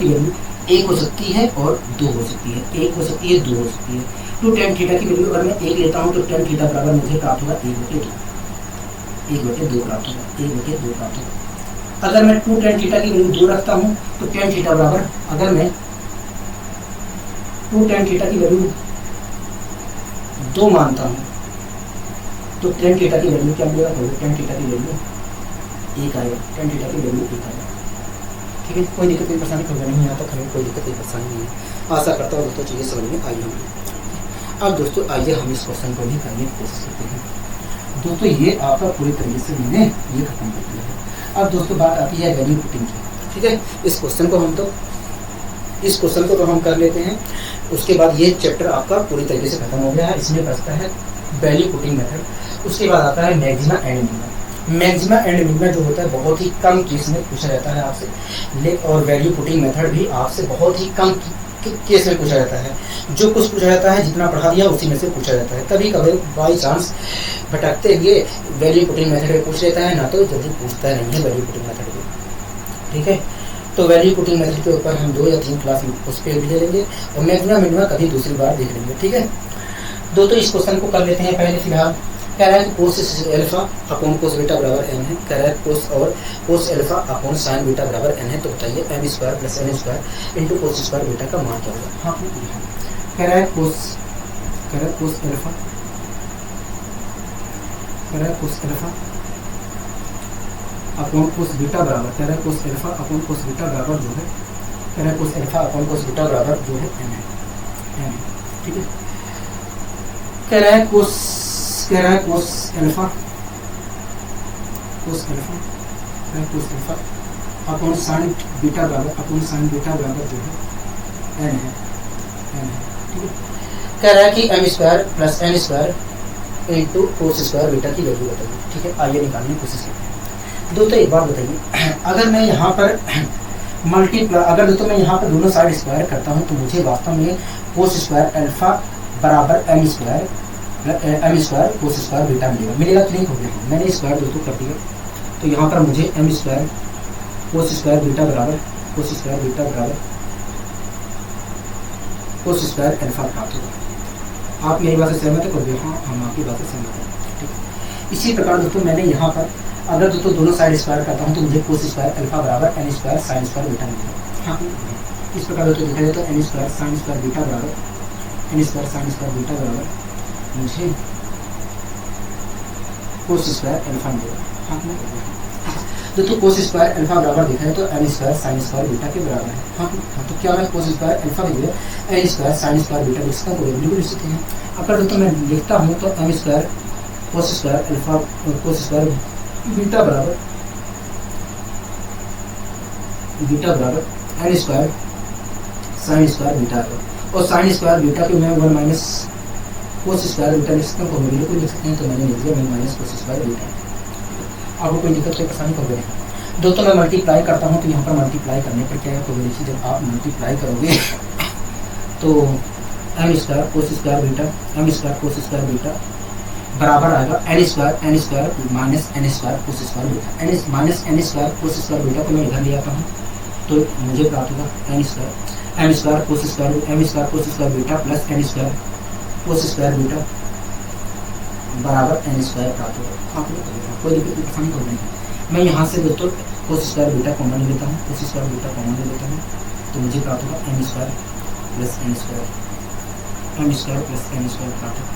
वैल्यू 1 हो सकती है और 2 हो सकती है, 1 हो सकती है 2 हो सकती है। 2 टेन थीटा की वैल्यू अगर मैं 1 लेता हूँ तो टेन थीटा बराबर मुझे प्राप्त होगा 1/2 प्राप्त होगा। अगर मैं 2 टेन थीटा की वैल्यू 2 रखता हूँ तो टेन थीटा बराबर, अगर मैं 2 टेन थीटा की वैल्यू 2 मानता हूँ तो टेन थीटा की वैल्यू क्या मिलेगा, टेन थीटा की वैल्यू 1 आएगा। टेन थीटा की वैल्यू 1 आएगा। ठीक है, कोई दिक्कत कोई परेशानी होगा नहीं, यहाँ तक हमें कोई दिक्कत कोई परेशानी नहीं है। आशा करता हूँ दोस्तों चीज़ें समझ में आई होंगी। अब दोस्तों आइए हम इस क्वेश्चन को भी करने की कोशिश करते हैं। दोस्तों ये आपका पूरी तरीके से मैंने ये खत्म कर दिया है। अब दोस्तों बात आती है वैल्यू पुटिंग की, ठीक है। इस क्वेश्चन को तो हम कर लेते हैं। उसके बाद ये चैप्टर आपका पूरी तरीके से खत्म हो गया है। इसमें बचता है वैल्यू पुटिंग मेथड। उसके बाद आता है maxima and minima. Maxima and minima जो होता है बहुत ही कम केस में पूछा जाता है आपसे, और वैल्यू पुटिंग मेथड भी आपसे बहुत ही कम केस में पूछा जाता है। जो कुछ पूछा जाता है जितना पढ़ा दिया उसी में से पूछा जाता है। कभी कभी बाई चांस भटकते हुए वैल्यू पुटिंग मेथड में पूछ लेता है, ना तो जल्दी पूछता नहीं है वैल्यू पुटिंग मेथड में, ठीक है। तो वैल्यू पुटिंग मेथड के ऊपर हम 2 या 3 क्लास उस पर भी ले लेंगे, और मैक्सिमा मिनिमा कभी दूसरी बार देख लेंगे, ठीक है। दोस्तों इस क्वेश्चन को कर लेते हैं पहले फिलहाल। कह रहा है कि cos alpha upon cos beta बराबर एन है। कह रहा है cos alpha upon sine beta बराबर एन है। तो बताइए M square plus N square into cos square beta का मान क्या होगा। हाँ, कह रहा है cos alpha upon cos beta बराबर, कह रहा है cos alpha upon cos beta बराबर जो है, कह रहा है cos alpha upon cos beta बराबर जो है एन है, ठीक है। कह रहा है cos alpha upon sine beta बराबर जो है एन है, ठीक है। कह रहा है कि M square plus N square into cos square beta की वैल्यू बताइए, ठीक है। आइए निकालने की कोशिश करते हैं। दोस्तों एक बात बताइए, अगर मैं यहाँ पर मैं यहाँ पर दोनों साइड स्क्वायर करता हूँ तो मुझे वास्तव में कोस स्क्वायर एल्फा बराबर M square cos square beta मिलेगा कि नहीं हो गया। मैंने स्क्वायर दोस्तों कर दिया, तो यहाँ पर मुझे M square cos square beta बराबर कोस स्क्वायर एल्फा प्राप्त होगा। आप मेरी बात से सहमत है? हाँ, हम आपकी बात से सहमत हैं, ठीक है। इसी प्रकार दोस्तों मैंने यहाँ पर अगर दोनों साइड स्क्वायर करता हूँ तो मुझे कोस स्क्वायर एल्फा बराबर N square sine square beta मिलेगा। हाँ, इस प्रकार दोस्तों देखा जाए तो N square sine square beta बराबर मुझे कोस स्क्वायर एल्फा मिलेगा। हाँ, दोस्तों कोस स्क्वायर एल्फा बराबर देखा है तो N square sine square beta के बराबर है। हाँ, तो क्या मैं कोस स्क्वायर एल्फा की जगह N square sine square beta लिख सकता हूँ? बिल्कुल लिख सकते हैं। अगर दोस्तों मैं लिखता हूँ तो M square cos square alpha cos square beta बराबर N square sine square beta है, और साइन स्क्वायर बीटा को मैं 1 माइनस कोस स्क्वायर बीटा लिख सकता हूँ? बिल्कुल लिख सकते हैं। तो मैंने लिख दिया 1 माइनस कोस स्क्वायर बीटा। आपको कोई दिक्कत कोई परेशानी कब नहीं। दोस्तों मैं मल्टीप्लाई करता हूँ तो यहाँ पर मल्टीप्लाई करने पर क्या है तो देखिए, जब आप मल्टीप्लाई करोगे तो M square cos square beta बराबर आएगा N square minus N square cos square beta. Minus N square cos square beta को मैं इधर ले आता हूँ तो मुझे प्राप्त होगा M square cos square beta plus N square cos square beta बराबर एन स्क्वायर प्राप्त होगा। कोई दिक्कत परेशानी हो नहीं। मैं यहाँ से दोस्तों कोस स्क्वायर बीटा कॉमन ले लेता हूँ, तो मुझे प्राप्त होगा M square plus N square प्राप्त होगा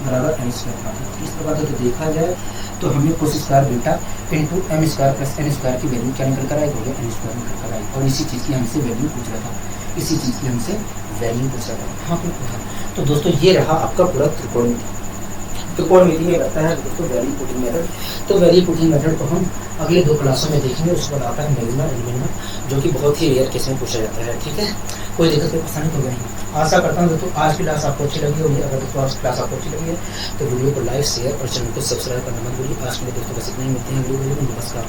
बराबर एन स्क्वायर प्राप्त होगा। इस प्रकार से देखा जाए तो हमें cos square beta into M square plus N square की वैल्यू क्या निकल कर आएगी? एन स्क्वायर निकल कर आएगी। और इसी चीज़ की हमसे वैल्यू पूछ रहा था। हाँ, तो दोस्तों ये रहा आपका पूरा त्रिकोणमिति में रहता है दोस्तों वैल्यू पुटिंग मेथड। तो वैल्यू पुटिंग मेथड को हम अगले 2 क्लासों में देखेंगे। उसके बाद आता है मैक्सिमा एंड मिनिमा, जो कि बहुत ही रेयर केस में पूछा जाता है, ठीक है। कोई दिक्कत कोई परेशानी होगा नहीं। आशा करता हूँ दोस्तों आज की क्लास आपको अच्छी लगी होगी। अगर दोस्तों आज क्लास आपको अच्छी लगी है तो वीडियो को लाइक शेयर और चैनल को सब्सक्राइब करना मत भूलिए। आज के लिए दोस्तों बस इतना ही, मिलते हैं अगली वीडियो में। नमस्कार।